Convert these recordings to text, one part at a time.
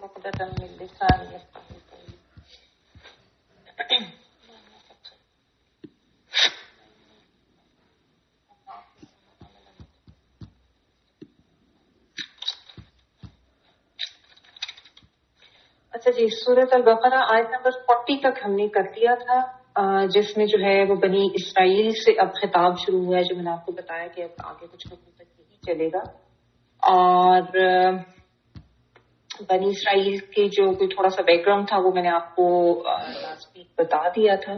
عقدة من لساني يفقهوا قولي. اچھا جی، سورۃ البقرہ آیت نمبر 40 تک ہم نے کر لیا تھا، جس میں جو ہے وہ بنی اسرائیل سے اب خطاب شروع ہوا ہے، جو میں نے آپ کو بتایا کہ اب آگے کچھ وقت تک یہی چلے گا. اور بنی اسرائیل کے جو کوئی تھوڑا سا بیک گراؤنڈ تھا وہ میں نے آپ کو لاسٹ ویک بتا دیا تھا.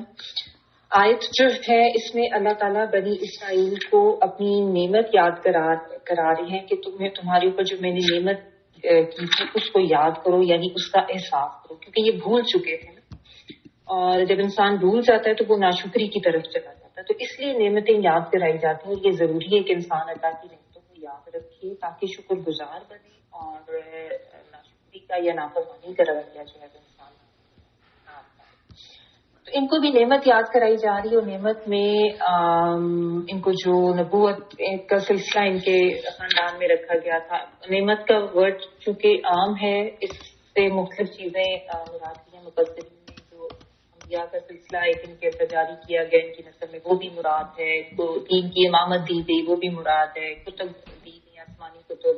آیت جو ہے اس میں اللہ تعالیٰ بنی اسرائیل کو اپنی نعمت یاد کرا رہی ہیں کہ تمہارے اوپر جو میں نے نعمت کی تھی اس کو یاد کرو، یعنی اس کا احساس کرو، کیونکہ یہ بھول چکے تھے نا. اور جب انسان بھول جاتا ہے تو وہ ناشکری کی طرف چلا جاتا ہے. تو اس لیے نعمتیں یاد کرائی جاتی ہیں. یہ ضروری ہے کہ انسان اللہ کی نعمتوں کو یاد رکھے تاکہ شکر گزار بنے اور ناشکری کا یا نافرمانی کا رویہ جو ہے وہ انسان. تو ان کو بھی نعمت یاد کرائی جا رہی ہے، اور نعمت میں ان کو جو نبوت کا سلسلہ ان کے خاندان میں رکھا گیا تھا. نعمت کا ورڈ چونکہ عام ہے، اس سے مختلف چیزیں مراد کی ہیں. مفسرین میں جو انبیاء کا سلسلہ ایک ان کے اندر جاری کیا گیا ان کی نسل میں، وہ بھی مراد ہے. ان کو دین کی امامت دی گئی، وہ بھی مراد ہے. کتب دی گئی، آسمانی کتب،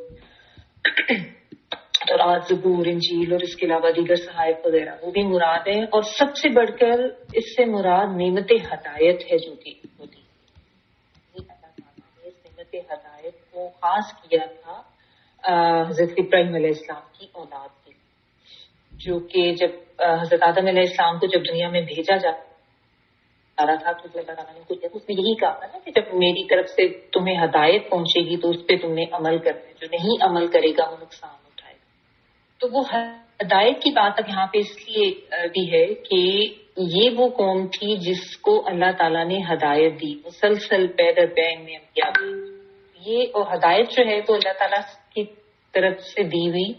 تورات، زبور، انجیل، اور اس کے علاوہ دیگر صحائف وغیرہ، وہ بھی مراد ہیں. اور سب سے بڑھ کر اس سے مراد نعمت ہدایت ہے جو کہ ہوتی ہے. اللہ تعالیٰ نے اس نعمت ہدایت کو خاص کیا تھا حضرت ابراہیم علیہ السلام کی اولاد کے لیے، جو کہ جب حضرت آدم علیہ السلام کو جب دنیا میں بھیجا جا رہا تھا تو اللہ تعالیٰ نے کچھ اس میں یہی کہا تھا نا کہ جب میری طرف سے تمہیں ہدایت پہنچے گی تو اس پہ تم نے عمل کرنا ہے، جو نہیں عمل کرے گا وہ نقصان. تو وہ ہدایت کی بات اب یہاں پہ اس لیے بھی ہے کہ یہ وہ قوم تھی جس کو اللہ تعالیٰ نے ہدایت دی مسلسل پے در پے میں کیا. یہ اور ہدایت جو ہے تو اللہ تعالیٰ کی طرف سے دی ہوئی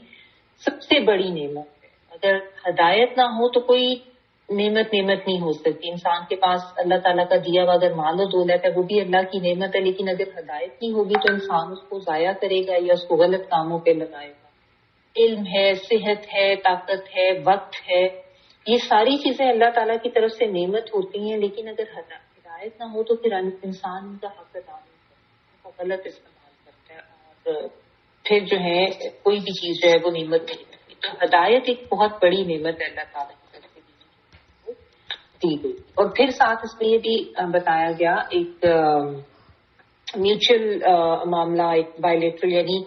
سب سے بڑی نعمت ہے. اگر ہدایت نہ ہو تو کوئی نعمت نہیں ہو سکتی. انسان کے پاس اللہ تعالیٰ کا دیا ہوا اگر مال و دولت ہے وہ بھی اللہ کی نعمت ہے، لیکن اگر ہدایت نہیں ہوگی تو انسان اس کو ضائع کرے گا یا اس کو غلط کاموں پہ لگائے گا. علم ہے، صحت ہے، طاقت ہے، وقت ہے، یہ ساری چیزیں اللہ تعالیٰ کی طرف سے نعمت ہوتی ہیں، لیکن اگر ہدایت نہ ہو تو پھر انسان ان کا حق ادا نہیں کرتا، ان کو غلط استعمال کرتا ہے اور پھر جو ہے کوئی بھی چیز جو ہے وہ نعمت نہیں کرتی. تو ہدایت ایک بہت بڑی نعمت ہے اللہ تعالیٰ کی طرف سے دی گئی. اور پھر ساتھ اس میں یہ بھی بتایا گیا ایک میوچل معاملہ، ایک بائیلیٹرل، یعنی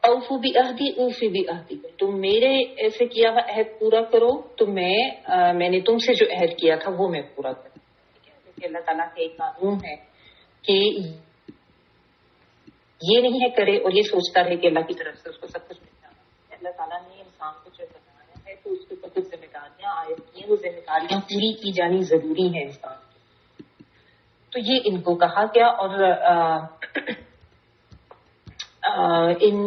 اوفو بھی عہدی اوفی بھی عہدی، تم میرے ایسے کیا ہوا عہد پورا کرو تو میں نے تم سے جو عہد کیا تھا وہ میں پورا کروں. ٹھیک ہے، کیونکہ اللہ تعالیٰ کا ایک قانون ہے کہ یہ نہیں ہے کرے اور یہ سوچتا رہے کہ اللہ کی طرف سے اس کو سب کچھ مل جانا ہے. اللہ تعالیٰ نے انسان کو جو بنایا ہے تو اس کے اوپر کچھ ذمہ داریاں عائد کی ہیں، وہ ذمہ داریاں پوری کی جانی ضروری ہے انسان کی. تو یہ ان کو کہا گیا. اور ان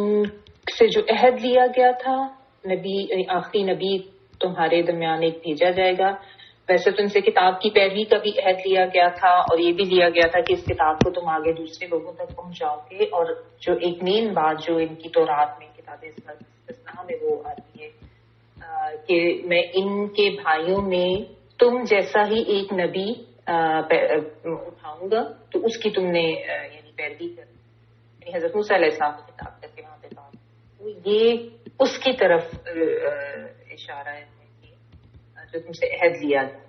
سے جو عہد لیا گیا تھا، نبی آخری نبی تمہارے درمیان ایک بھیجا جائے گا. ویسے تو ان سے کتاب کی پیروی کا بھی عہد لیا گیا تھا اور یہ بھی لیا گیا تھا کہ اس کتاب کو تم آگے دوسرے لوگوں تک پہنچاؤ گے. اور جو ایک مین بات جو ان کی تورات میں کتاب استثناء میں وہ آتی ہے کہ میں ان کے بھائیوں میں تم جیسا ہی ایک نبی اٹھاؤں گا تو اس کی تم نے یعنی پیروی کرنی. حضرت موسیٰ علیہ السلام کی کتاب کر کے وہاں پہ بات، یہ اس کی طرف اشارہ ہے کہ جو تم سے عہد لیا گیا.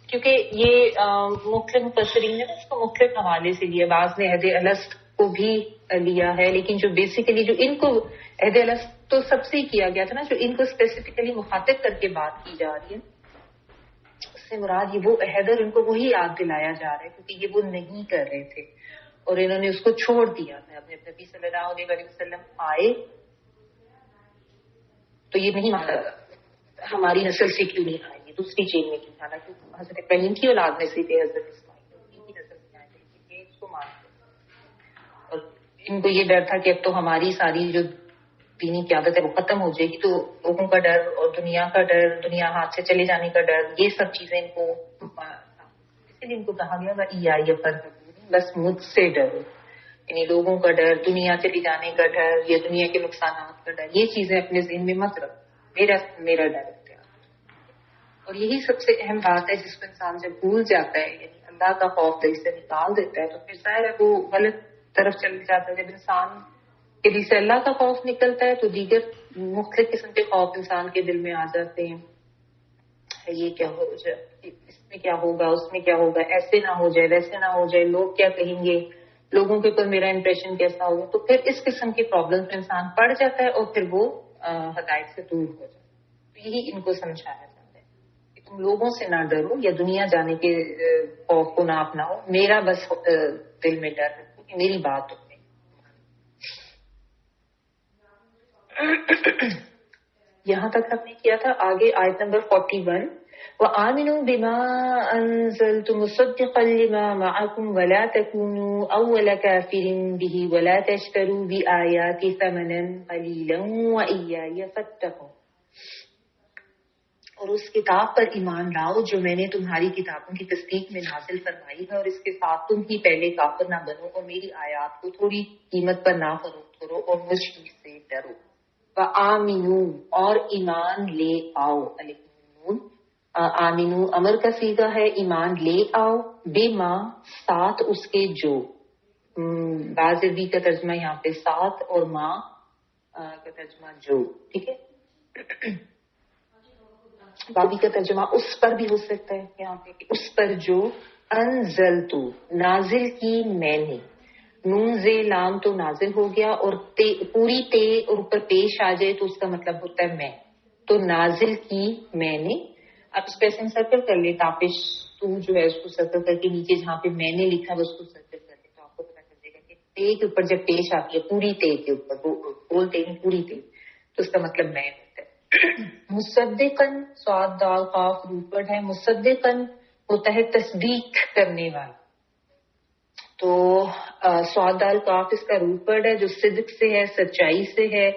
کیونکہ یہ مختلف مفسرین نے اس کو مختلف حوالے سے لیا. بعض نے عہد الست کو بھی لیا ہے، لیکن جو بیسیکلی جو ان کو عہد الست تو سب سے ہی کیا گیا تھا نا، جو ان کو اسپیسیفکلی مخاطب کر کے بات کی جا رہی ہے اس سے مراد یہ وہ عہد اور ان کو وہی یاد دلایا جا رہا ہے کیونکہ یہ وہ نہیں کر رہے تھے اور انہوں نے اس کو چھوڑ دیا تھا. اپنے نبی صلی اللہ علیہ وسلم آئے تو یہ نہیں مانا ہماری نسل سے کیوں نہیں آئے، دوسری چین میں کیوں آنا، کیوں حضرت ابراہیم کی اولاد میں سے تھے، حضرت اسماعیل کی نسل میں آئے تھے، یہ اس کو مانتے. اور ان کو یہ ڈر تھا کہ اب تو ہماری ساری جو دینی قیادت ہے وہ ختم ہو جائے گی، تو لوگوں کا ڈر اور دنیا کا ڈر، دنیا ہاتھ سے چلے جانے کا ڈر، یہ سب چیزیں ان کو اس لیے ان کو کہا گیا بس مجھ سے ڈرو. یعنی لوگوں کا ڈر، دنیا چلی جانے کا ڈر یا دنیا کے نقصانات کا ڈر، یہ چیزیں اپنے ذہن میں مت رکھو، میرا ڈر اختیار۔ اور یہی سب سے اہم بات ہے جس کو انسان جب بھول جاتا ہے، یعنی اللہ کا خوف دل سے نکال دیتا ہے، تو پھر ظاہر ہے وہ غلط طرف چل جاتا ہے۔ جب انسان کے دل سے اللہ کا خوف نکلتا ہے تو دیگر مختلف قسم کے خوف انسان کے دل میں آ جاتے ہیں، یہ کیا ہو جائے، اس میں کیا ہوگا، اس میں کیا ہوگا، ایسے نہ ہو جائے، ویسے نہ ہو جائے، لوگ کیا کہیں گے، لوگوں کے اوپر میرا امپریشن کیسا ہوگا۔ تو پھر اس قسم کی پرابلم پہ انسان پڑ جاتا ہے اور پھر وہ ہدایت سے دور ہو جاتا ہے۔ تو یہی ان کو سمجھایا جاتا ہے کہ تم لوگوں سے نہ ڈرو یا دنیا جانے کے خوف کو نہ اپناؤ، میرا بس دل میں ڈر رکھو کہ میری بات تم نے۔ یہاں تک ہم نے کیا تھا۔ آگے آیت نمبر 41، وَآمِنُوا بِمَا أَنزَلْتُ مُصَدِّقًا لِمَا مَعَكُمْ وَلَا تَكُونُوا أَوَّلَ كَافِرٍ بِهِ وَلَا تَشْتَرُوا بِآيَاتِي ثَمَنًا قَلِيلًا وَإِيَّايَ فَاتَّقُونِ۔ اور اس کتاب پر ایمان لاؤ جو میں نے تمہاری کتابوں کی تصدیق میں نازل فرمائی ہے، اور اس کے ساتھ تم ہی پہلے کافر نہ بنو اور میری آیات کو تھوڑی قیمت پر نہ فروخت کرو اور مجھ سے ڈرو۔ وَآمِنُوا، اور ایمان لے آؤ، آمینو امر کا صیغہ ہے، ایمان لے آؤ، بے ماں ساتھ اس کے جو، بعض عربی کا ترجمہ یہاں پہ ساتھ اور ماں کا ترجمہ جو، ٹھیک ہے۔ بابی کا ترجمہ اس پر بھی ہو سکتا ہے یہاں پہ کہ اس پر جو، انزلتو نازل کی میں نے، نون زے لام تو نازل ہو گیا، اور پوری تے اور اوپر پیش آ جائے تو اس کا مطلب ہوتا ہے میں، تو نازل کی میں نے۔ آپ اسپیسنگ سرکل کر لیں، تاپش تو جو ہے اس کو سرکل کر کے نیچے جہاں پہ میں نے لکھا ہے اس کو سرکل کر لیں، تو آپ کو پتا چل جائے گا کہ تے کے اوپر جب پیش آتی ہے، پوری تے کے اوپر، بول تے نہیں پوری تے، تو اس کا مطلب میں ہوتا ہے۔ مصدقاً، صاد دال قاف روٹ ورڈ ہے، مصدقاً ہوتا ہے تصدیق کرنے والا، تو صاد دال قاف اس کا روٹ ورڈ ہے جو صدق سے ہے، سچائی سے ہے،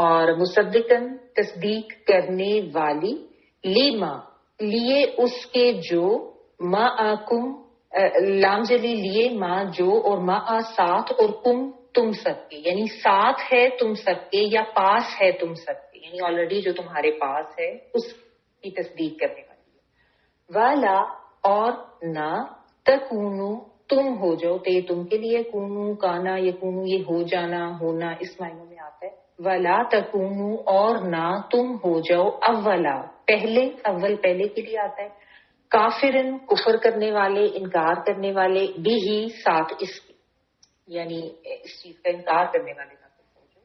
اور مصدقاً تصدیق کرنے والی، لیما لیے اس کے جو، ما آکم لام جلی لیے ما جو، اور ما آ ساتھ، اور کم تم سب کے، یعنی ساتھ ہے تم سب کے یا پاس ہے تم سب کے، یعنی آلریڈی جو تمہارے پاس ہے اس کی تصدیق کرنے والی ہے۔ والا اور نہ، تکونو تم ہو جاؤ، تے تم کے لیے، کونو کانا یا کونو یہ ہو جانا ہونا اس معنوں میں آتا ہے۔ ولا تکونو اور نہ تم ہو جاؤ، اولا پہلے، اول پہلے کے لیے آتا ہے، کافرن کفر کرنے والے، انکار کرنے والے، بھی ہی ساتھ اس کے، یعنی اس چیز کا انکار کرنے والے کافر ہو جاؤ۔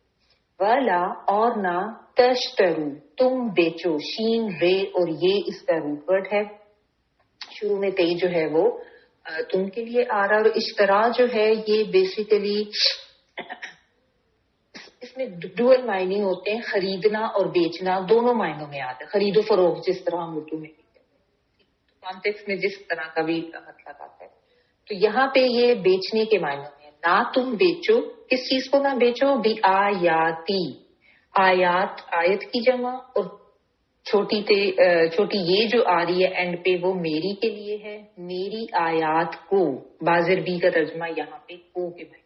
ولا اور نہ، تشترو تم بیچو، شین رے اور یہ اس کا روٹ ورڈ ہے، شروع میں تے جو ہے وہ تم کے لیے آ رہا، اور اشترا جو ہے یہ بیسیکلی اس میں ڈوئل معنی ہوتے ہیں، خریدنا اور بیچنا دونوں معنوں میں آتا ہے، خرید و فروخت جس طرح ہم اردو میں کانٹیکس میں جس طرح کا بھی مطلب آتا ہے، تو یہاں پہ یہ بیچنے کے معنوں میں، نہ تم بیچو، کس چیز کو نہ بیچو، بھی آیاتی، آیات آیت کی جمع، اور چھوٹی یہ جو آ رہی ہے اینڈ پہ وہ میری کے لیے ہے، میری آیات کو، بعض عربی کا ترجمہ یہاں پہ کو کے بھائی،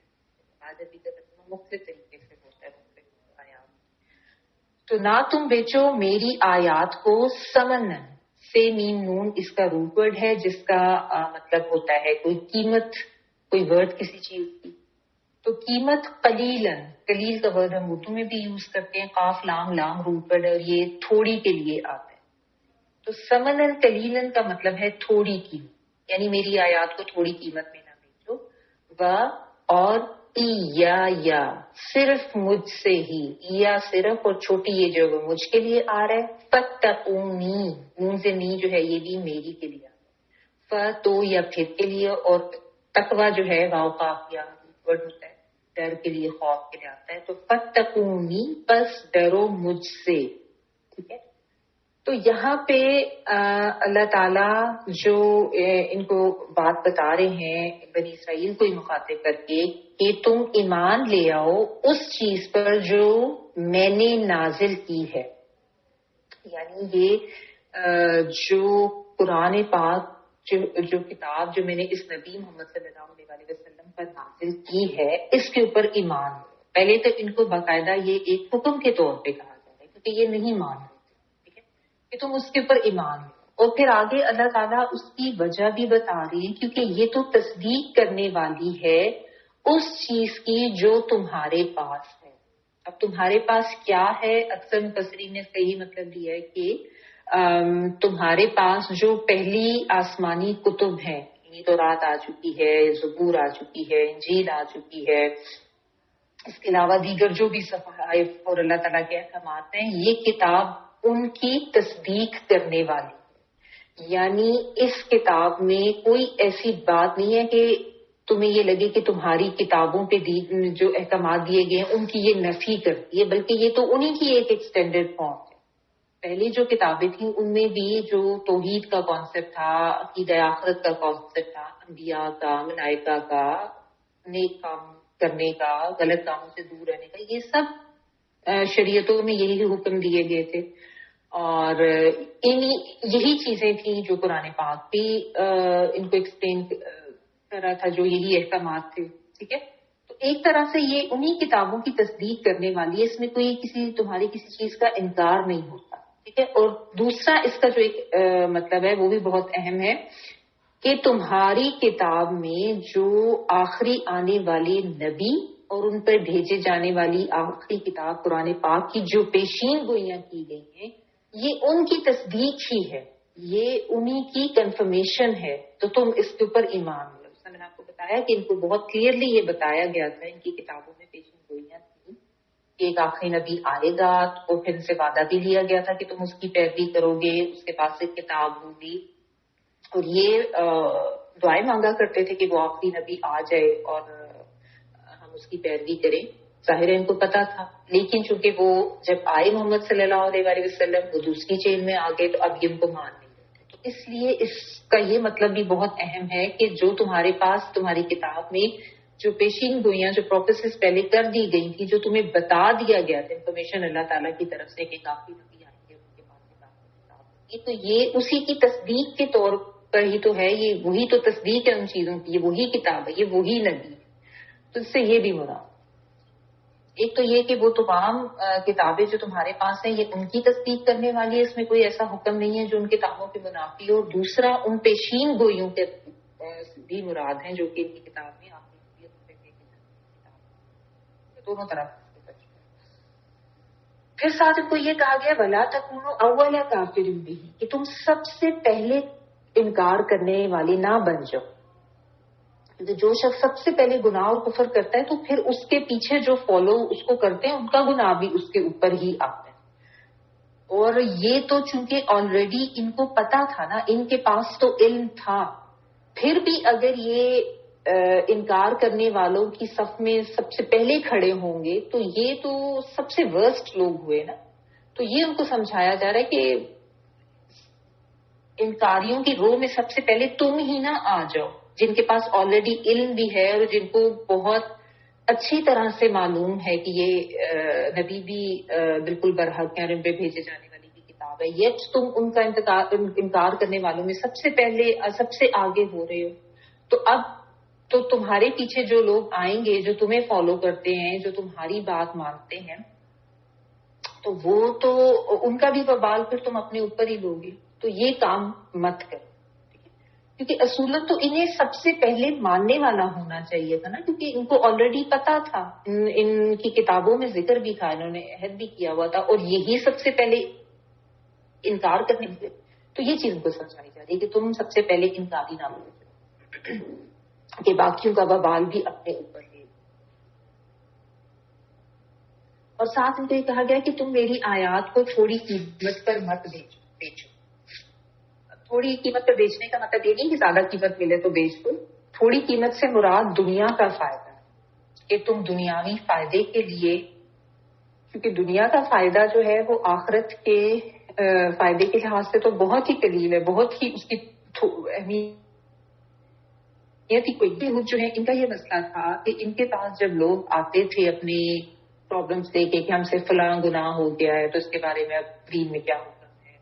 بعض عربی کا ترجمہ مختلف طریقے سے ہوتا ہے مختلف آیات، تو نہ تم بیچو میری آیات کو، سمن سے میم نون اس کا روٹ ورڈ ہے جس کا مطلب ہوتا ہے کوئی قیمت، کوئی ورڈ کسی چیز کی، تو قیمت، قلیلاً، قلیل کا ورڈ ہم اردو میں بھی یوز کرتے ہیں، قاف لام لام روٹ ورڈ ہے اور یہ تھوڑی کے لیے آتا ہے، تو سمنن قلیلاً کا مطلب ہے تھوڑی قیمت، یعنی میری آیات کو تھوڑی قیمت میں نہ بیچو۔ و اور یا صرف مجھ سے ہی، یا صرف اور چھوٹی یہ جو ہے مجھ کے لیے آ رہا ہے، فتقونی نون سے نی جو ہے یہ بھی میری کے لیے آ رہا ہے، تو یا پھر کے لیے، اور تقوی جو ہے واو قاف یا ورڈ ہوتا ہے ڈر کے لیے، خوف کے لیے آتا ہے، تو فتقونی پس ڈرو مجھ سے، ٹھیک ہے۔ تو یہاں پہ اللہ تعالیٰ جو ان کو بات بتا رہے ہیں بنی اسرائیل کو ہی مخاطب کر کے کہ تم ایمان لے آؤ اس چیز پر جو میں نے نازل کی ہے، یعنی یہ جو قرآن پاک جو کتاب جو میں نے اس نبی محمد صلی اللہ علیہ وسلم پر نازل کی ہے اس کے اوپر ایمان لو. پہلے تو ان کو باقاعدہ یہ ایک حکم کے طور پہ کہا جا رہا ہے کیونکہ یہ نہیں مان رہے تھے، ٹھیک ہے، کہ تم اس کے اوپر ایمان لو. اور پھر آگے اللہ تعالیٰ اس کی وجہ بھی بتا رہی ہے کیونکہ یہ تو تصدیق کرنے والی ہے اس چیز کی جو تمہارے پاس ہے. اب تمہارے پاس کیا ہے؟ اکثر مفسرین نے صحیح مطلب دیا ہے کہ تمہارے پاس جو پہلی آسمانی کتب ہیں، تورات آ چکی ہے، زبور آ چکی ہے، انجیل آ چکی ہے، اس کے علاوہ دیگر جو بھی صحائف اور اللہ تعالیٰ کے احکامات ہیں، یہ کتاب ان کی تصدیق کرنے والی ہے. یعنی اس کتاب میں کوئی ایسی بات نہیں ہے کہ تمہیں یہ لگے کہ تمہاری کتابوں پہ جو احکامات دیے گئے ہیں ان کی یہ نفی کرتی ہے، بلکہ یہ تو انہی کی ایک ایکسٹینڈیڈ فارم ہے. پہلی جو کتابیں تھیں ان میں بھی جو توحید کا کانسیپٹ تھا، عقیدہ آخرت کا کانسیپٹ تھا، انبیاء کا، ملائکہ کا، نیک کام کرنے کا، غلط کاموں سے دور رہنے کا، یہ سب شریعتوں میں یہی حکم دیے گئے تھے. اور یہی چیزیں تھیں جو قرآن پاک بھی ان کو ایکسپلین کر رہا تھا، جو یہی احکامات تھے. ٹھیک ہے، تو ایک طرح سے یہ انہی کتابوں کی تصدیق کرنے والی ہے، اس میں کوئی تمہاری کسی چیز کا انکار نہیں ہوتا. ٹھیک ہے، اور دوسرا اس کا جو ایک مطلب ہے وہ بھی بہت اہم ہے کہ تمہاری کتاب میں جو آخری آنے والے نبی اور ان پر بھیجے جانے والی آخری کتاب قرآن پاک کی جو پیشین گوئیاں کی گئی ہیں، یہ ان کی تصدیق ہی ہے، یہ انہی کی کنفرمیشن ہے. تو تم اس کے اوپر ایمان لو. میں نے آپ کو بتایا کہ ان کو بہت کلیئرلی یہ بتایا گیا تھا، ان کی کتابوں میں پیشین گوئیاں تھیں کہ ایک آخری نبی آئے گا، اور پھر ان سے وعدہ بھی لیا گیا تھا کہ تم اس کی پیروی کرو گے، اس کے پاس ایک کتاب ہوگی. اور یہ دعائیں مانگا کرتے تھے کہ وہ آخری نبی آ جائے اور ہم اس کی پیروی کریں. ظاہر ہے ان کو پتا تھا، لیکن چونکہ وہ جب آئے محمد صلی اللہ علیہ وسلم وہ دوسری چین میں آ گئے تو اب یہ ان کو مان نہیں دیتے. تو اس لیے اس کا یہ مطلب بھی بہت اہم ہے کہ جو تمہارے پاس تمہاری کتاب میں جو پیشین گوئیاں، جو پروفیسز پہلے کر دی گئی تھی، جو تمہیں بتا دیا گیا تھا انفارمیشن اللہ تعالیٰ کی طرف سے کہ کافی نبی آئیں گے، ان کے پاس کتاب ہوگی، تو یہ اسی کی تصدیق کے طور پر ہی تو ہے. یہ وہی تو تصدیق ہے ان چیزوں کی، یہ وہی کتاب ہے، یہ وہی نبی ہے. تو اس سے یہ بھی مراد، ایک تو یہ کہ وہ تمام کتابیں جو تمہارے پاس ہیں یہ ان کی تصدیق کرنے والی ہے، اس میں کوئی ایسا حکم نہیں ہے جو ان کتابوں کے منافی ہو. دوسرا ان پیشین گوئیوں کے بھی مراد ہیں جو کہ ان کی کتاب میں آپ دونوں طرف. پھر ساتھ ان کو یہ کہا گیا وَلَا تَكُونُوا أَوَّلَ كَافِرٍ بِهِ، کہ تم سب سے پہلے انکار کرنے والے نہ بن جاؤ. جو شخص سب سے پہلے گناہ اور کفر کرتا ہے تو پھر اس کے پیچھے جو فالو اس کو کرتے ہیں ان کا گناہ بھی اس کے اوپر ہی آتا ہے. اور یہ تو چونکہ آلریڈی ان کو پتا تھا نا، ان کے پاس تو علم تھا، پھر بھی اگر یہ انکار کرنے والوں کی صف میں سب سے پہلے کھڑے ہوں گے تو یہ تو سب سے ورسٹ لوگ ہوئے نا. تو یہ ان کو سمجھایا جا رہا ہے کہ انکاریوں کی رو میں سب سے پہلے تم ہی نہ آ جاؤ، جن کے پاس آلریڈی علم بھی ہے اور جن کو بہت اچھی طرح سے معلوم ہے کہ یہ نبی بھی بالکل برحق ہیں اور ان پہ بھیجے جانے والی کی کتاب ہے، یٹ تم ان کا انکار کرنے والوں میں سب سے پہلے سب سے آگے ہو رہے ہو. تو اب تو تمہارے پیچھے جو لوگ آئیں گے، جو تمہیں فالو کرتے ہیں، جو تمہاری بات مانتے ہیں، تو وہ تو ان کا بھی وبال پھر تم اپنے اوپر ہی لوگے. تو یہ کام مت کرو، کیونکہ اصولت تو انہیں سب سے پہلے ماننے والا ہونا چاہیے تھا نا، کیونکہ ان کو آلریڈی پتا تھا، ان کی کتابوں میں ذکر بھی تھا، انہوں نے عہد بھی کیا ہوا تھا، اور یہی سب سے پہلے انکار کرنے لگے. تو یہ چیز کو سمجھائی جا رہی ہے کہ تم سب سے پہلے انکاری نہ بنو کہ باقیوں کا وبال بھی اپنے اوپر ہے. اور ساتھ ان کو یہ کہا گیا کہ تم میری آیات کو تھوڑی قیمت پر مت بیچو. تھوڑی قیمت پر بیچنے کا مطلب یہ نہیں کہ زیادہ قیمت ملے تو بیچ دو. تھوڑی قیمت سے مراد دنیا کا فائدہ ہے کہ تم دنیاوی فائدے کے لیے، کیونکہ دنیا کا فائدہ جو ہے وہ آخرت کے فائدے کے لحاظ سے تو بہت ہی قلیل ہے، بہت ہی اس کی اہمیت ہی کوئی. جو ہے ان کا یہ مسئلہ تھا کہ ان کے پاس جب لوگ آتے تھے اپنی پرابلمس لے کے کہ ہم سے فلاں گناہ ہو گیا ہے تو اس کے بارے میں اب دین میں کیا حکم ہے،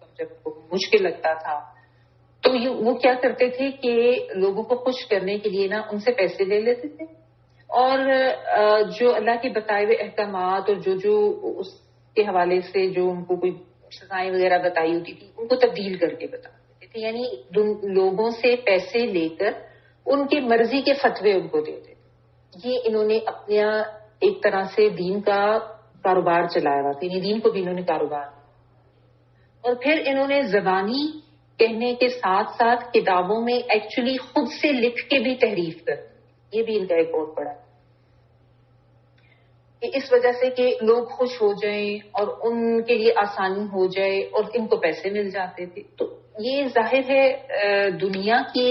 اور جب مشکل لگتا تھا تو وہ کیا کرتے تھے کہ لوگوں کو خوش کرنے کے لیے نا ان سے پیسے لے لیتے تھے، اور جو اللہ کے بتائے ہوئے احکامات اور جو اس کے حوالے سے جو ان کو کوئی سزائیں وغیرہ بتائی ہوتی تھی ان کو تبدیل کر کے بتا دیتے تھے، یعنی لوگوں سے پیسے لے کر ان کی مرضی کے فتوے ان کو دیتے تھے۔ یہ انہوں نے اپنا ایک طرح سے دین کا کاروبار چلایا ہوا تھا، یعنی دین کو بھی انہوں نے کاروبار، اور پھر انہوں نے زبانی کہنے کے ساتھ ساتھ کتابوں میں ایکچولی خود سے لکھ کے بھی تحریف کر، یہ بھی ان کا ایک بہت بڑا کہ اس وجہ سے کہ لوگ خوش ہو جائیں اور ان کے لیے آسانی ہو جائے اور ان کو پیسے مل جاتے تھے۔ تو یہ ظاہر ہے دنیا کی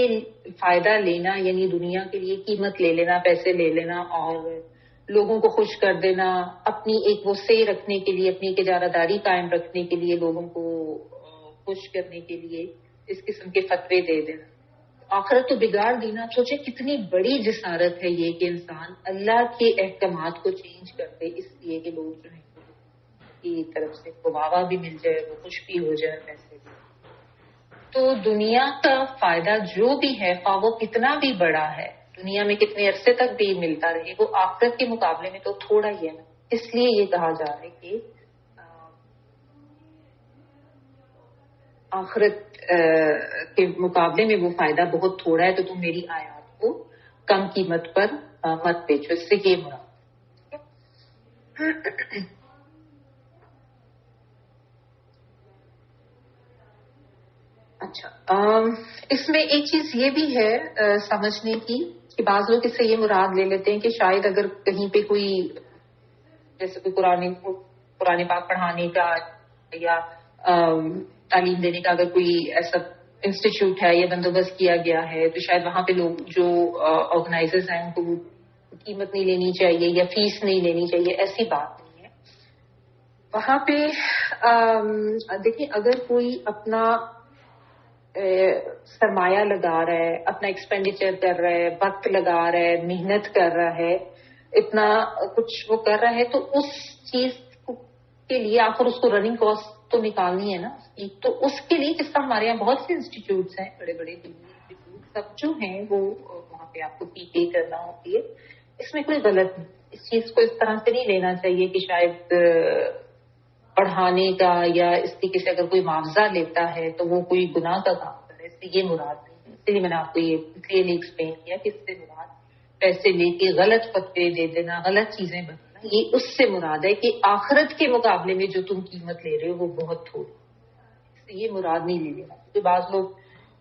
فائدہ لینا، یعنی دنیا کے لیے قیمت لے لینا، پیسے لے لینا اور لوگوں کو خوش کر دینا، اپنی ایک وہ سے رکھنے کے لیے، اپنی اجارہ داری قائم رکھنے کے لیے، لوگوں کو خوش کرنے کے لیے اس قسم کے فتوے دے دینا، آخرت تو بگاڑ دینا۔ سوچے کتنی بڑی جسارت ہے یہ کہ انسان اللہ کے احکامات کو چینج کر دے اس لیے کہ لوگ جو ہیں کی طرف سے واہ بھی مل جائے، وہ خوش بھی ہو جائے، پیسے بھی۔ تو دنیا کا فائدہ جو بھی ہے، خواہ وہ کتنا بھی بڑا ہے، دنیا میں کتنے عرصے تک بھی ملتا رہے، وہ آخرت کے مقابلے میں تو تھوڑا ہی ہے نا۔ اس لیے یہ کہا جا رہا ہے کہ آخرت کے مقابلے میں وہ فائدہ بہت تھوڑا ہے، تو تم میری آیات کو کم قیمت پر مت بیچو، اس سے یہ مراد۔ اچھا، اس میں ایک چیز یہ بھی ہے سمجھنے کی کہ بعض لوگ اس سے یہ مراد لے لیتے ہیں کہ شاید اگر کہیں پہ کوئی جیسے کوئی قرآن پاک پڑھانے کا یا تعلیم دینے کا اگر کوئی ایسا انسٹیٹیوٹ ہے یا بندوبست کیا گیا ہے، تو شاید وہاں پہ لوگ جو آرگنائزرز ہیں ان کو قیمت نہیں لینی چاہیے یا فیس نہیں لینی چاہیے، ایسی بات نہیں ہے۔ وہاں پہ دیکھیں، اگر کوئی اپنا سرمایہ لگا رہا ہے، اپنا ایکسپینڈیچر کر رہا ہے، وقت لگا رہا ہے، محنت کر رہا ہے، اتنا کچھ وہ کر رہا ہے، تو اس چیز کے لیے آخر اس کو رننگ کاسٹ تو نکالنی ہے نا۔ تو اس کے لیے جس طرح ہمارے یہاں بہت سے انسٹیٹیوٹس ہیں، بڑے بڑے انسٹیٹیوٹ سب جو ہیں وہ وہاں پہ آپ کو فی پے کرنا ہوتی ہے، اس میں کوئی غلط نہیں۔ اس چیز کو اس طرح سے نہیں لینا چاہیے کہ شاید پڑھانے کا یا اس طریقے سے اگر کوئی معاوضہ لیتا ہے تو وہ کوئی گناہ کا کام کرے، اس سے یہ مراد نہیں ہے۔ اس لیے میں نے آپ کو یہ کلیئرلی ایکسپلین کیا کہ اس سے مراد پیسے لے کے غلط فتوے دے دینا، غلط چیزیں بتانا، یہ اس سے مراد ہے کہ آخرت کے مقابلے میں جو تم قیمت لے رہے ہو وہ بہت تھوڑی، اس سے یہ مراد نہیں لے لینا۔ کیونکہ بعض لوگ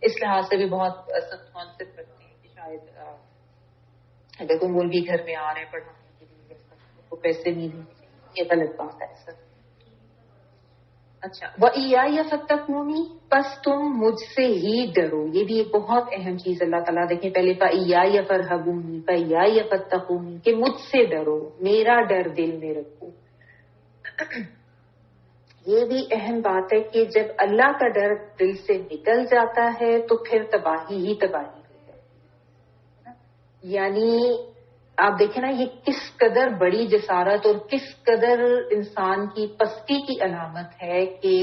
اس لحاظ سے بھی بہت سخت کانسیپٹ رکھتے ہیں کہ شاید اگر کوئی مولوی گھر میں آ رہے ہیں پڑھانے کے لیے کو پیسے نہیں دینے چاہیے، یہ غلط بات ہے سر۔ اچھا، وَإِيَّايَ فَاتَّقُونِ، بس تم مجھ سے ہی ڈرو۔ یہ بھی ایک بہت اہم چیز اللہ تعالیٰ، دیکھیں پہلے فَإِيَّايَ فَارْهَبُونِ فَإِيَّايَ فَاتَّقُونِ، کہ مجھ سے ڈرو، میرا ڈر دل میں رکھو۔ یہ بھی اہم بات ہے کہ جب اللہ کا ڈر دل سے نکل جاتا ہے تو پھر تباہی ہی تباہی ہو جاتی ہے۔ یعنی آپ دیکھیں نا، یہ کس قدر بڑی جسارت اور کس قدر انسان کی پستی کی علامت ہے کہ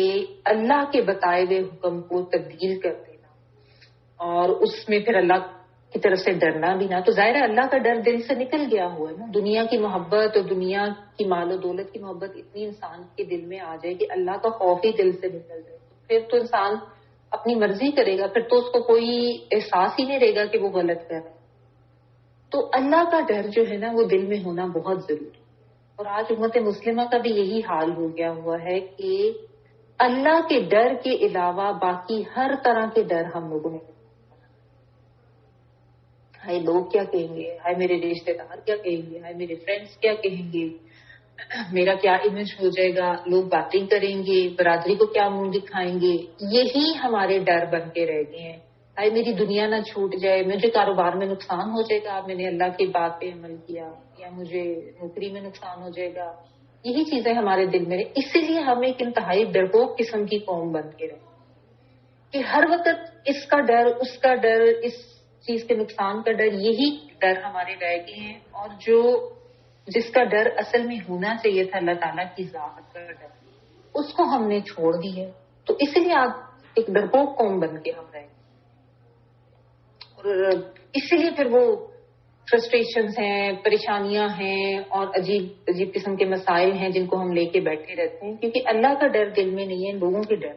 اللہ کے بتائے ہوئے حکم کو تبدیل کر دینا اور اس میں پھر اللہ کی طرف سے ڈرنا بھی نہ۔ تو ظاہر ہے اللہ کا ڈر دل سے نکل گیا ہوا ہے نا۔ دنیا کی محبت اور دنیا کی مال و دولت کی محبت اتنی انسان کے دل میں آ جائے کہ اللہ کا خوف ہی دل سے نکل جائے، پھر تو انسان اپنی مرضی کرے گا، پھر تو اس کو کوئی احساس ہی نہیں رہے گا کہ وہ غلط کر رہا ہے۔ تو اللہ کا ڈر جو ہے نا وہ دل میں ہونا بہت ضروری ہے۔ اور آج امت مسلمہ کا بھی یہی حال ہو گیا ہوا ہے کہ اللہ کے ڈر کے علاوہ باقی ہر طرح کے ڈر ہم لوگوں نے، ہائے لوگ کیا کہیں گے، ہائے میرے رشتے دار کیا کہیں گے، ہائے میرے فرینڈس کیا کہیں گے، میرا کیا امیج ہو جائے گا، لوگ باتیں کریں گے، برادری کو کیا منہ دکھائیں گے، یہی ہمارے ڈر بن کے رہ گئے ہیں۔ ہائے میری دنیا نہ چھوٹ جائے، مجھے کاروبار میں نقصان ہو جائے گا، میں نے اللہ کی بات پہ عمل کیا، یا مجھے نوکری میں نقصان ہو جائے گا، یہی چیزیں ہمارے دل میں رہے۔ اسی لیے ہم ایک انتہائی ڈرپوک قسم کی قوم بن کے رہے کہ ہر وقت اس کا ڈر، اس کا ڈر، اس چیز کے نقصان کا ڈر، یہی ڈر ہمارے رہ گئے ہیں۔ اور جس کا ڈر اصل میں ہونا چاہیے تھا اللہ تعالیٰ کی ذات کا ڈر، اس کو ہم نے چھوڑ دی ہے۔ تو اسی لیے آج ایک ڈرپوک قوم بن کے ہم رہے۔ اور اسی لیے پھر وہ فرسٹریشنز ہیں، پریشانیاں ہیں اور عجیب عجیب قسم کے مسائل ہیں جن کو ہم لے کے بیٹھے رہتے ہیں، کیونکہ اللہ کا ڈر دل میں نہیں ہے، لوگوں کے ڈر.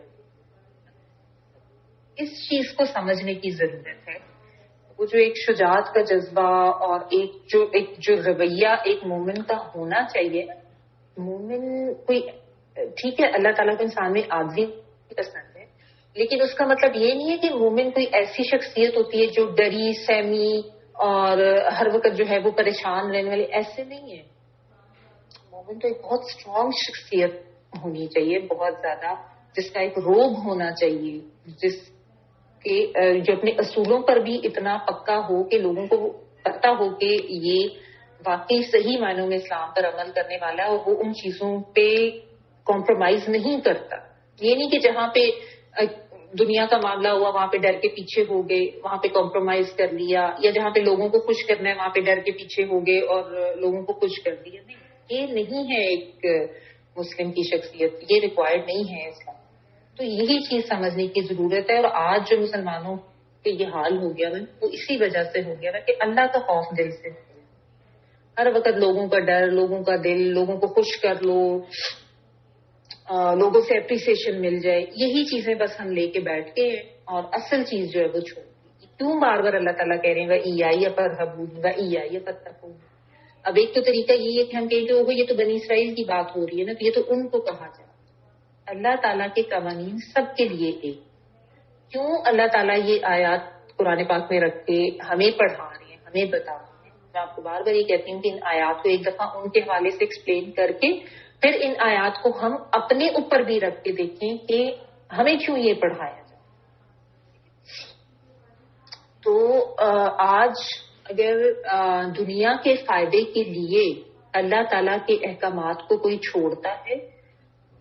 اس چیز کو سمجھنے کی ضرورت ہے. وہ جو ایک شجاعت کا جذبہ اور ایک جو رویہ ایک مومن کا ہونا چاہیے. مومن کوئی ٹھیک ہے، اللہ تعالیٰ کو انسان میں عاجزی پسند ہے، لیکن اس کا مطلب یہ نہیں ہے کہ مومن کوئی ایسی شخصیت ہوتی ہے جو ڈری سہمی اور ہر وقت جو ہے وہ پریشان رہنے والے. ایسے نہیں ہے. مومن تو ایک بہت اسٹرانگ شخصیت ہونی چاہیے، بہت زیادہ، جس کا ایک روب ہونا چاہیے، جس کے جو اپنے اصولوں پر بھی اتنا پکا ہو کہ لوگوں کو پتا ہو کہ یہ واقعی صحیح معنوں میں اسلام پر عمل کرنے والا ہے اور وہ ان چیزوں پہ کمپرومائز نہیں کرتا. یہ نہیں کہ جہاں پہ دنیا کا معاملہ ہوا وہاں پہ ڈر کے پیچھے ہو گئے، وہاں پہ کمپرومائز کر لیا، یا جہاں پہ لوگوں کو خوش کرنا ہے وہاں پہ ڈر کے پیچھے ہو گئے اور لوگوں کو خوش کر دیا. نہیں، یہ نہیں ہے ایک مسلم کی شخصیت، یہ ریکوائرڈ نہیں ہے اسلام. تو یہی چیز سمجھنے کی ضرورت ہے. اور آج جو مسلمانوں کے یہ حال ہو گیا ہے وہ اسی وجہ سے ہو گیا ہے کہ اللہ کا خوف دل سے، ہر وقت لوگوں کا ڈر، لوگوں کا دل، لوگوں کو خوش کر لو، لوگوں سے اپریسیشن مل جائے، یہی چیزیں بس ہم لے کے بیٹھ کے اور اصل چیز جو ہے وہ چھوڑ دی. کیوں بار بار اللہ تعالیٰ کہہ رہے ہیں ایائی فرحبون ایائی فتقون. اب ایک تو طریقہ یہ ہے کہ ہم کہیں کہ یہ تو بنی اسرائیل کی بات ہو رہی ہے نا، تو یہ تو ان کو کہا جائے. اللہ تعالیٰ کے قوانین سب کے لیے ایک. کیوں اللہ تعالیٰ یہ آیات قرآن پاک میں رکھ کے ہمیں پڑھا رہے ہیں، ہمیں بتا رہے ہیں؟ میں آپ کو بار بار یہ کہتی ہوں کہ ان آیات کو ایک دفعہ ان کے حوالے سے ایکسپلین کر کے پھر ان آیات کو ہم اپنے اوپر بھی رکھ کے دیکھیں کہ ہمیں کیوں یہ پڑھایا جائے. تو آج اگر دنیا کے فائدے کے لیے اللہ تعالیٰ کے احکامات کو کوئی چھوڑتا ہے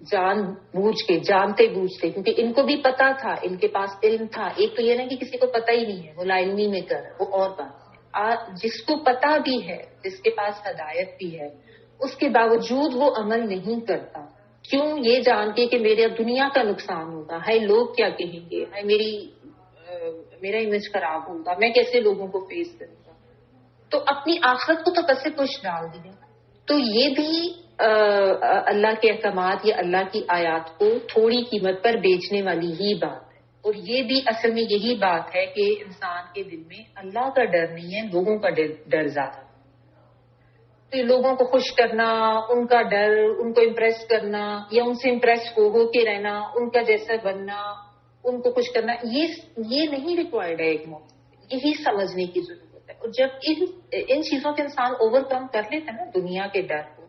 جان بوجھ کے، جانتے بوجھتے، کیونکہ ان کو بھی پتا تھا، ان کے پاس علم تھا. ایک تو یہ نا کہ کسی کو پتا ہی نہیں ہے، وہ لا علمی میں کر وہ اور بات ہے. جس کو پتا بھی ہے، جس کے پاس ہدایت بھی ہے، اس کے باوجود وہ عمل نہیں کرتا. کیوں؟ یہ جان کے کہ میرے دنیا کا نقصان ہوگا، ہے لوگ کیا کہیں گے، ہے میرا امیج خراب ہوگا، میں کیسے لوگوں کو فیس کروں گا. تو اپنی آخرت کو تو پس پش ڈال دیا. تو یہ بھی اللہ کے احکامات یا اللہ کی آیات کو تھوڑی قیمت پر بیچنے والی ہی بات ہے. اور یہ بھی اصل میں یہی بات ہے کہ انسان کے دل میں اللہ کا ڈر نہیں ہے، لوگوں کا ڈر زیادہ. تو لوگوں کو خوش کرنا، ان کا ڈر، ان کو امپریس کرنا یا ان سے امپریس ہو کے رہنا، ان کا جیسا بننا، ان کو خوش کرنا، یہ نہیں ریکوائرڈ ہے ایک موقع. یہی سمجھنے کی ضرورت ہے. اور جب ان چیزوں کے انسان اوور کم کر لیتا ہے نا دنیا کے ڈر کو،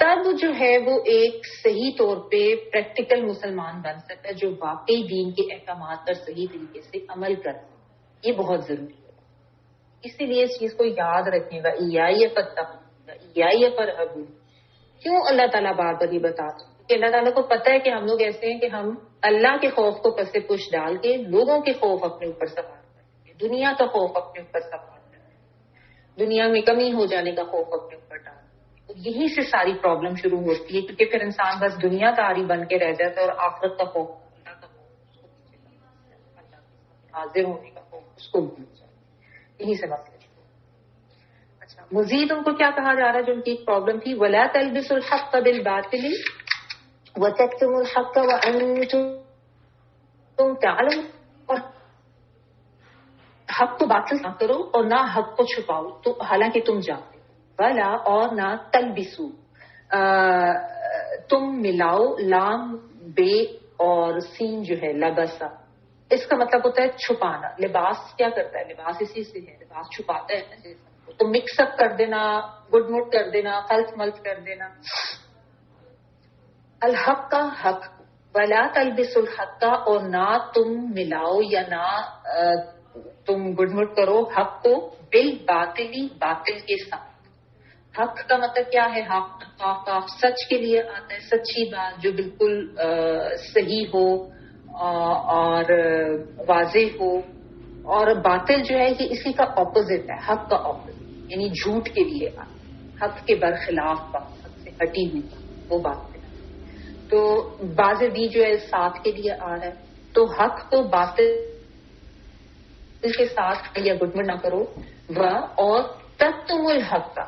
تب جو ہے وہ ایک صحیح طور پہ پریکٹیکل مسلمان بن سکتا ہے جو واقعی دین کے احکامات پر صحیح طریقے سے عمل کرتا ہے. یہ بہت ضروری ہے. اسی لیے اس چیز کو یاد رکھیں گا، ایائی فتقون ایائی فرحبون. کیوں اللہ تعالیٰ بار بار یہ بتاتا ہے؟ کہ اللہ تعالیٰ کو پتہ ہے کہ ہم لوگ ایسے ہیں کہ ہم اللہ کے خوف کو پس پش ڈال کے لوگوں کے خوف اپنے اوپر سوار کریں گے، دنیا کا خوف اپنے اوپر سوار کریں گے، دنیا میں کمی ہو جانے کا خوف اپنے اوپر ڈال. یہی سے ساری پرابلم شروع ہوتی ہے، کیونکہ پھر انسان بس دنیا کا عاری بن کے رہ جاتا ہے اور آخرت کا خوف، اللہ کا خوف اس کو پیچھے کرتا ہے، اللہ کے حاضر ہونے کا خوف اس کو بھول جاتا ہے. یہی سے مسئلہ شروع. اچھا، مزید ان کو کیا کہا جا رہا ہے جو ان کی ایک پرابلم تھی، وَلَا تَلْبِسُوا الْحَقَّ بِالْبَاطِلِ وَتَكْتُمُوا الْحَقَّ وَأَنْتُمْ تَعْلَمُونَ. اور حق کو باطل نہ کرو اور نہ حق کو چھپاؤ تو حالانکہ تم جانتے. ولا اور نہ تلبسو، تم ملاؤ، لام بے اور سین جو ہے لبسا، اس کا مطلب ہوتا ہے چھپانا. لباس کیا کرتا ہے؟ لباس اسی سے ہے، لباس چھپاتا ہے نا. تو مکس اپ کر دینا، گڈ مٹ کر دینا، خلط ملط کر دینا. الحق کا حق، ولا تلبسوا الحق کا، اور نہ تم ملاؤ یا نہ تم گڈ مٹ کرو حق کو بالباطلی، باطل کے ساتھ. حق کا مطلب کیا ہے؟ حق کا سچ کے لیے آتا ہے، سچی بات جو بالکل صحیح ہو اور واضح ہو. اور باطل جو ہے یہ اسی کا اپوزٹ ہے، حق کا اپوزٹ، یعنی جھوٹ کے لیے آتا ہے، حق کے برخلاف بات، حق سے ہٹی ہوئی بات، وہ باطل ہے. تو باز بھی جو ہے ساتھ کے لیے آ رہا ہے. تو حق کو باطل دل کے ساتھ یا گڈمٹ نہ کرو. وہ اور تکتم الحق کا،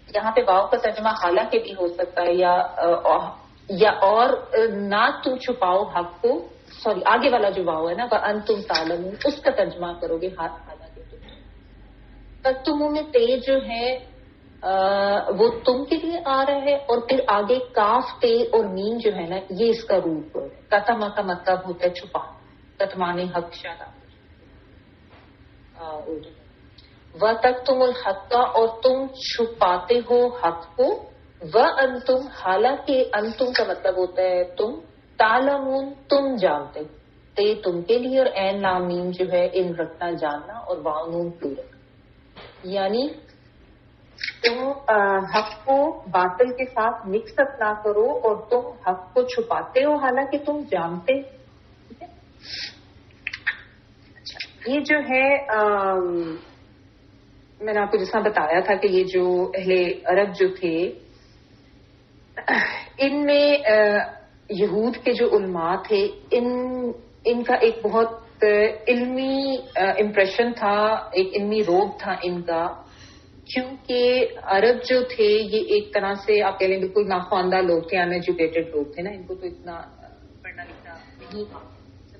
یہاں پہ واو کا ترجمہ حالانکہ بھی ہو سکتا ہے یا اور نہ تم چھپاؤ حق کو. سوری، آگے والا جو واو ہے نا وانتم تعلمون، اس کا ترجمہ کرو گے حالانکہ تم. تکتمون میں تے جو ہے وہ تم کے لیے آ رہا ہے، اور پھر آگے کاف تے اور میم جو ہے نا یہ اس کا روپ ہے. کتما کا مطلب ہوتا ہے چھپا، کتمانے حق شاید وہ تک تم الحق کا، اور تم چھپاتے ہو حق کو. وہ انتم حالانکہ انتم کا مطلب ہوتا ہے تم، تعلمون تم جانتے ہو. تے تم کے لیے اور عین لام میم جو ہے ان رکھنا جاننا، اور واو نون پلورل، یعنی تم حق کو باطل کے ساتھ مکس اپ نہ کرو اور تم حق کو چھپاتے ہو حالانکہ تم جانتے. اچھا، یہ جو ہے میں نے آپ کو جیسا بتایا تھا کہ یہ جو اہل عرب جو تھے ان میں یہود کے جو علماء تھے ان کا ایک بہت علمی امپریشن تھا، ایک علمی روب تھا ان کا، کیونکہ عرب جو تھے یہ ایک طرح سے آپ کہہ لیں بالکل ناخواندہ لوگ تھے، ان ایجوکیٹڈ لوگ تھے نا، ان کو تو اتنا پڑھنا لکھنا نہیں تھا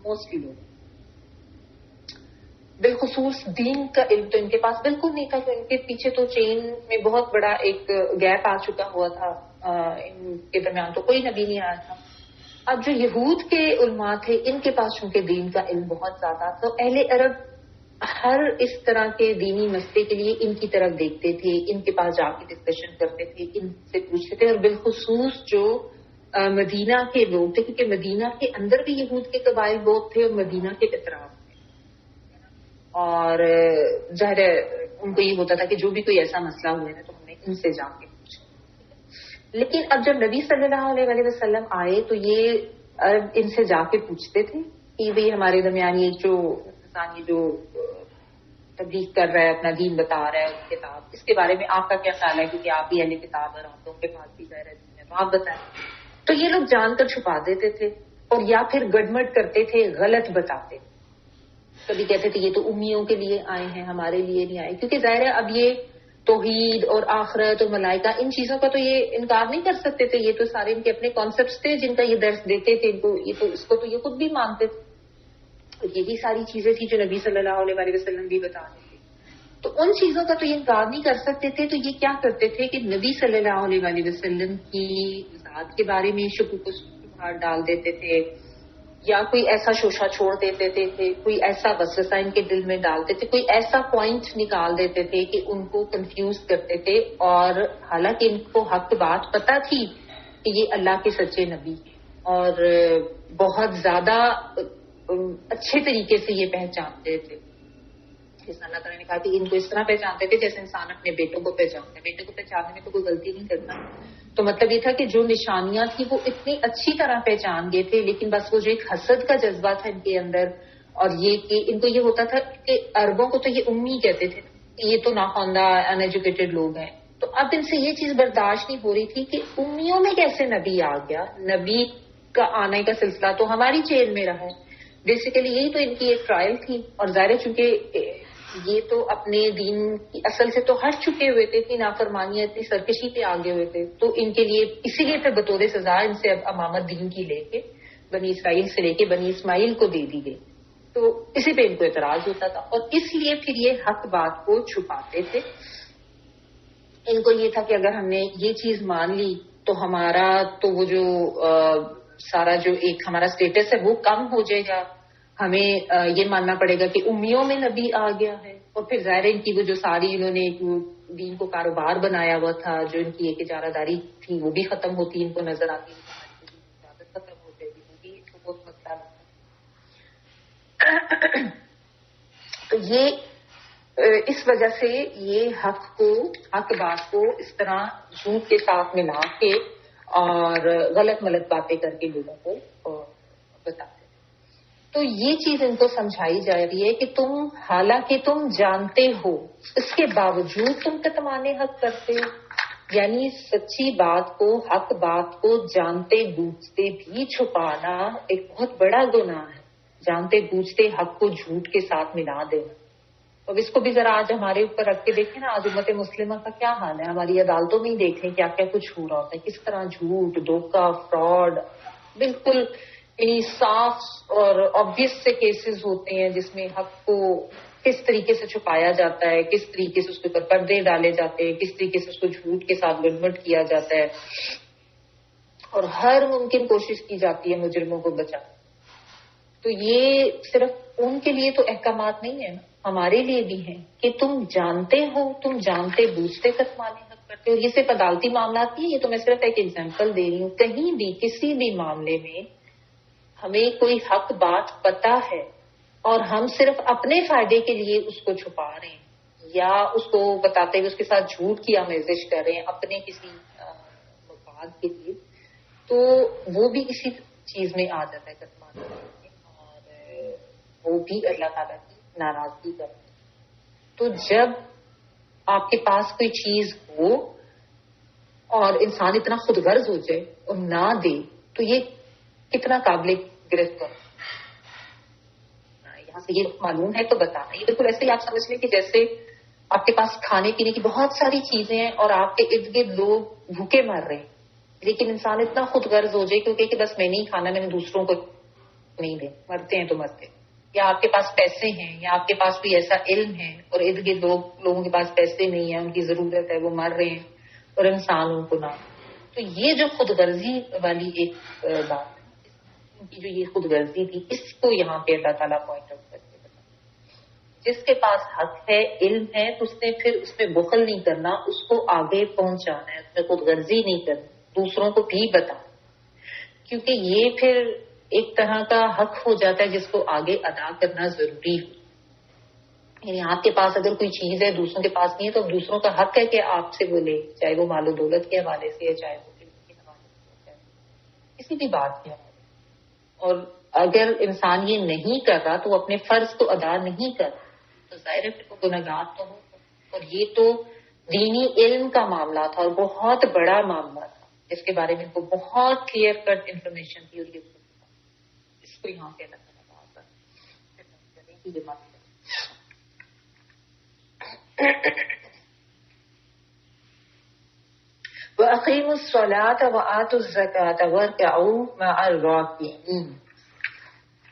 موسٹلی لوگ. بالخصوص دین کا علم تو ان کے پاس بالکل نہیں تھا، کہ ان کے پیچھے تو چین میں بہت بڑا ایک گیپ آ چکا ہوا تھا، ان کے درمیان تو کوئی نبی نہیں آیا تھا. اب جو یہود کے علماء تھے ان کے پاس چونکہ دین کا علم بہت زیادہ تھا، تو اہل عرب ہر اس طرح کے دینی مسئلے کے لیے ان کی طرف دیکھتے تھے، ان کے پاس جا کے ڈسکشن کرتے تھے، ان سے پوچھتے تھے. اور بالخصوص جو مدینہ کے لوگ تھے، کیونکہ مدینہ کے اندر بھی یہود کے قبائل بہت تھے اور مدینہ کے اطراف میں، اور ظاہر ان کو یہ ہوتا تھا کہ جو بھی کوئی ایسا مسئلہ ہوئے نا تو ہم نے ان سے جا کے پوچھا. لیکن اب جب نبی صلی اللہ علیہ وسلم آئے تو یہ عرب ان سے جا کے پوچھتے تھے کہ بھئی ہمارے درمیان یہ جو انسان یہ جو تبلیغ کر رہا ہے، اپنا دین بتا رہا ہے، اس کتاب، اس کے بارے میں آپ کا کیا خیال ہے؟ کیونکہ آپ بھی اہل کتاب اور آپ لوگوں کے پاس بھی ظاہر دین ہے، تو آپ بتائیں. تو یہ لوگ جان کر چھپا دیتے تھے اور یا پھر گڑمٹ کرتے تھے، غلط بتاتے. کبھی کہتے تھے یہ تو امیوں کے لیے آئے ہیں، ہمارے لیے نہیں آئے، کیونکہ ظاہر ہے اب یہ توحید اور آخرت اور ملائکہ ان چیزوں کا تو یہ انکار نہیں کر سکتے تھے، یہ تو سارے ان کے اپنے کانسیپٹس تھے جن کا یہ درس دیتے تھے ان کو، یہ تو اس کو تو یہ خود بھی مانتے تھے. یہی ساری چیزیں تھی جو نبی صلی اللہ علیہ وسلم بھی بتا رہے تھے، تو ان چیزوں کا تو یہ انکار نہیں کر سکتے تھے. تو یہ کیا کرتے تھے کہ نبی صلی اللہ علیہ وسلم کی ذات کے بارے میں شکوک و شبہات ڈال دیتے تھے، یا کوئی ایسا شوشہ چھوڑ دیتے تھے، کوئی ایسا وسوسہ ان کے دل میں ڈالتے تھے، کوئی ایسا پوائنٹ نکال دیتے تھے کہ ان کو کنفیوز کرتے تھے. اور حالانکہ ان کو حق بات پتہ تھی کہ یہ اللہ کے سچے نبی اور بہت زیادہ اچھے طریقے سے یہ پہچانتے تھے. جس اللہ تعالیٰ نے کہا کہ ان کو اس طرح پہچانتے تھے جیسے انسان اپنے بیٹوں کو پہچانتا ہے. بیٹے کو پہچاننے میں تو کوئی غلطی نہیں کرتا. تو مطلب یہ تھا کہ جو نشانیاں تھیں وہ اتنی اچھی طرح پہچان گئے تھے، لیکن بس وہ جو ایک حسد کا جذبہ تھا ان کے اندر، اور یہ کہ ان کو یہ ہوتا تھا کہ عربوں کو تو یہ امی کہتے تھے، یہ تو ناخواندہ ان ایجوکیٹڈ لوگ ہیں. تو اب ان سے یہ چیز برداشت نہیں ہو رہی تھی کہ امیوں میں کیسے نبی آ گیا، نبی کا آنے کا سلسلہ تو ہماری چین میں رہا ہے. بیسیکلی یہی تو ان کی ایک ٹرائل تھی. اور ظاہر چونکہ یہ تو اپنے دین کی اصل سے تو ہٹ چکے ہوئے تھے، اتنی نافرمانیاں اتنی سرکشی پہ آگے ہوئے تھے، تو ان کے لیے اسی لیے پھر بطور سزا ان سے اب امامت دین کی لے کے بنی اسرائیل سے لے کے بنی اسماعیل کو دے دی گئی. تو اسی پہ ان کو اعتراض ہوتا تھا، اور اس لیے پھر یہ حق بات کو چھپاتے تھے. ان کو یہ تھا کہ اگر ہم نے یہ چیز مان لی تو ہمارا تو وہ جو سارا جو ایک ہمارا اسٹیٹس ہے وہ کم ہو جائے گا، ہمیں یہ ماننا پڑے گا کہ امیوں میں نبی آ گیا ہے. اور پھر ظاہر ان کی وہ جو ساری انہوں نے دین کو کاروبار بنایا ہوا تھا، جو ان کی ایک اجارہ داری تھی وہ بھی ختم ہوتی ان کو نظر آتی، اجازت ختم ہو جائے گی، وہ بھی ان کو بہت مسئلہ لگتا. تو یہ اس وجہ سے یہ حق بات کو اس طرح جھوٹ کے ساتھ ملا کے اور غلط ملت باتیں کر کے لوگوں کو بتاتے. تو یہ چیز ان کو سمجھائی جا رہی ہے کہ تم حالانکہ تم جانتے ہو اس کے باوجود تم کتمان حق کرتے ہو. یعنی سچی بات کو، حق بات کو جانتے بوجھتے بھی چھپانا ایک بہت بڑا گناہ ہے. جانتے بوجھتے حق کو جھوٹ کے ساتھ ملا دینا اب اس کو بھی ذرا آج ہمارے اوپر رکھ کے دیکھیں نا، آج امت مسلمہ کا کیا حال ہے. ہماری عدالتوں میں ہی دیکھیں کیا کیا کچھ ہو رہا ہوتا ہے، کس طرح جھوٹ، دھوکہ، فراڈ، بالکل صاف اور آبویس سے کیسز ہوتے ہیں جس میں حق کو کس طریقے سے چھپایا جاتا ہے، کس طریقے سے اس کے اوپر پردے ڈالے جاتے ہیں، کس طریقے سے اس کو جھوٹ کے ساتھ گڑبڑ کیا جاتا ہے، اور ہر ممکن کوشش کی جاتی ہے مجرموں کو بچانے. تو یہ صرف ان کے لیے تو احکامات نہیں ہیں، ہمارے لیے بھی ہیں کہ تم جانتے ہو، تم جانتے بوجھتے کتمانے حق کرتے ہو. یہ صرف عدالتی معاملات نہیں، یہ تو میں صرف ایک ایگزامپل دے رہی ہوں. کہیں بھی کسی بھی معاملے میں ہمیں کوئی حق بات پتہ ہے اور ہم صرف اپنے فائدے کے لیے اس کو چھپا رہے ہیں یا اس کو بتاتے ہوئے اس کے ساتھ جھوٹ کی آمیزش کر رہے ہیں اپنے کسی مفاد کے لیے، تو وہ بھی اسی چیز میں آ جاتا ہے کتمانے اور وہ بھی اللہ تعالیٰ کی ناراضگی کرتا ہے. تو جب آپ کے پاس کوئی چیز ہو اور انسان اتنا خود غرض ہو جائے اور نہ دے تو یہ کتنا قابل گرفت ہے. یہاں سے یہ معلوم ہے تو بتانا. یہ بالکل ایسے ہی آپ سمجھ لیں کہ جیسے آپ کے پاس کھانے پینے کی بہت ساری چیزیں ہیں اور آپ کے ارد گرد لوگ بھوکے مر رہے ہیں، لیکن انسان اتنا خود غرض ہو جائے کیونکہ کہ بس میں نہیں کھانا، میں نے دوسروں کو نہیں دے، مرتے ہیں تو مرتے. یا آپ کے پاس پیسے ہیں یا آپ کے پاس کوئی ایسا علم ہے اور ارد گرد لوگوں کے پاس پیسے نہیں ہیں، ان کی ضرورت ہے، وہ مر رہے ہیں اور انسان ان کو نہ. تو یہ جو خود غرضی والی ایک بات ہے، ان کی جو یہ خود غرضی تھی، اس کو یہاں پہ اللہ تعالیٰ پوائنٹ آؤٹ کرتے بتا. جس کے پاس حق ہے، علم ہے، تو اس نے پھر اس میں بخل نہیں کرنا، اس کو آگے پہنچانا ہے، اس میں خود غرضی نہیں کرنا، دوسروں کو بھی بتانا، کیونکہ یہ پھر ایک طرح کا حق ہو جاتا ہے جس کو آگے ادا کرنا ضروری ہو. یعنی آپ کے پاس اگر کوئی چیز ہے دوسروں کے پاس نہیں ہے تو دوسروں کا حق ہے کہ آپ سے وہ لے، چاہے وہ مال و دولت کے حوالے سے ہے، چاہے وہ علم کے حوالے سے، چاہے کسی بھی بات کے حوالے سے. اور اگر انسان یہ نہیں کر رہا تو وہ اپنے فرض کو ادا نہیں کر رہا، تو ظاہر ہے پھر وہ گنہگار تو ہو. اور یہ تو دینی علم کا معاملہ تھا اور بہت بڑا معاملہ تھا جس کے بارے میں ان کو بہت کلیئر کٹ انفارمیشن تھی، اور یہ اس کو یہاں پہ وَأَقِيمُوا الصَّلَاةَ وَآتُوا الزَّكَاةَ وَارْكَعُوا مَعَ الرَّاكِعِينَ.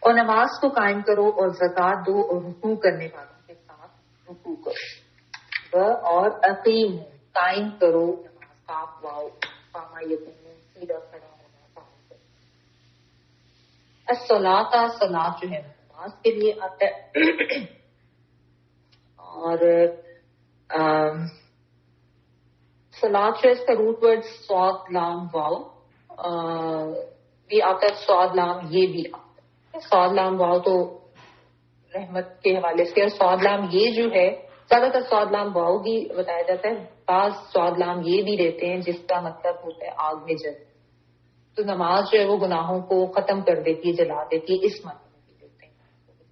اور نماز کو قائم کرو اور زکات دو اور رکوع کرنے والوں کے ساتھ رکوع کرو. اور اقیم قائم کرو نماز، کاف واو قامہ یقین سیدھا کھڑا ہونا قائم کرو. الصلاۃ، صلاۃ جو ہے نماز کے لیے آتا ہے، اور صلاۃ جو ہے اس کا روٹ ورڈ صاد لام واو بھی آتا ہے، صاد لام یہ بھی آتا ہے. صاد لام واو تو رحمت کے حوالے سے، اور صاد لام یہ جو ہے زیادہ تر صاد لام واو بھی بتایا جاتا ہے، بعض صاد لام یہ بھی دیتے ہیں جس کا مطلب ہوتا ہے آگ میں جل. تو نماز جو ہے وہ گناہوں کو ختم کر دیتی ہے، جلا دیتی ہے، اس معنی میں بھی دیتے ہیں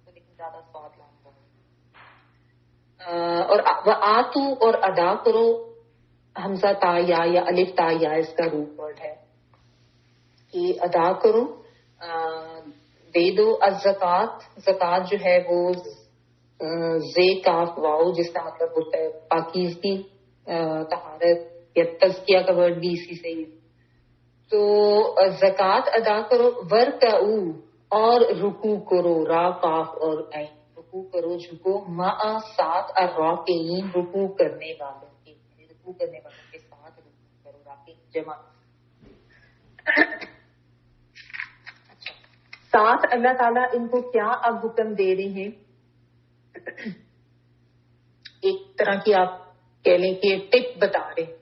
لیکن زیادہ صاد لام واو. اور آتو اور ادا کرو، حمزہ تا یا الف تا یا اس کا روٹ ورڈ ہے کہ ادا کرو، دے دو. الزکات، زکات جو ہے وہ زے کاف واؤ جس کا مطلب ہوتا ہے پاکیزگی، طہارت یا تزکیہ کا ورڈ بھی اسی سے ہی. تو زکات ادا کرو، ورکعو اور رکوع کرو، را کاف اور عین، رکوع کرو جھکو، مع ساتھ الراکعین رکوع کرنے والوں کے، رکوع کرنے والوں کے ساتھ رکوع کرو، راکعین جمع. ساتھ اللہ تعالیٰ ان کو کیا اب حکم دے رہے ہیں، ایک طرح کی آپ کہہ لیں کہ ٹپ بتا رہے ہیں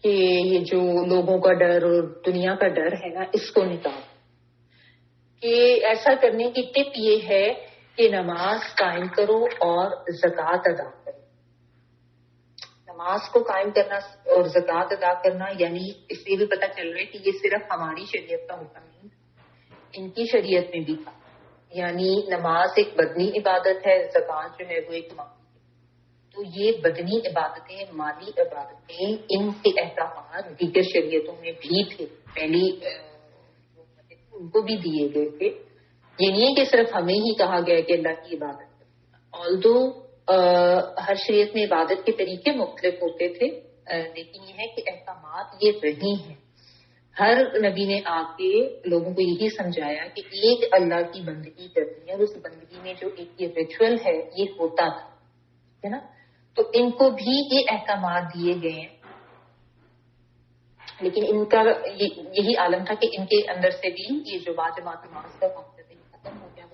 کہ یہ جو لوگوں کا ڈر اور دنیا کا ڈر ہے نا، اس کو نکال. کہ ایسا کرنے کی ٹپ یہ ہے کہ نماز قائم کرو اور زکوٰۃ ادا کرو. نماز کو قائم کرنا اور زکوٰۃ ادا کرنا، یعنی اس لیے بھی پتہ چل رہا ہے کہ یہ صرف ہماری شریعت کا حکم نہیں، ان کی شریعت میں بھی تھا. یعنی نماز ایک بدنی عبادت ہے، زکوٰۃ جو ہے وہ ایک مالی. تو یہ بدنی عبادتیں، مالی عبادتیں، ان کے احکامات دیگر شریعتوں میں بھی تھے، پہلی ان کو بھی دیے گئے تھے. یہ نہیں ہے کہ صرف ہمیں ہی کہا گیا کہ اللہ کی عبادت کرنا. آلدو ہر شریعت میں عبادت کے طریقے مختلف ہوتے تھے، لیکن یہ ہے کہ احکامات یہ رہی ہیں. ہر نبی نے آ کے لوگوں کو یہی سمجھایا کہ ایک اللہ کی بندگی کرنی ہے، اور اس بندگی میں جو ایک یہ ریچول ہے یہ ہوتا تھا، ہے نا. تو ان کو بھی یہ احکامات دیے گئے ہیں، لیکن ان کا یہی عالم تھا کہ ان کے اندر سے بھی یہ جو باجماعت نماز کا کانسیپٹ ختم ہو گیا.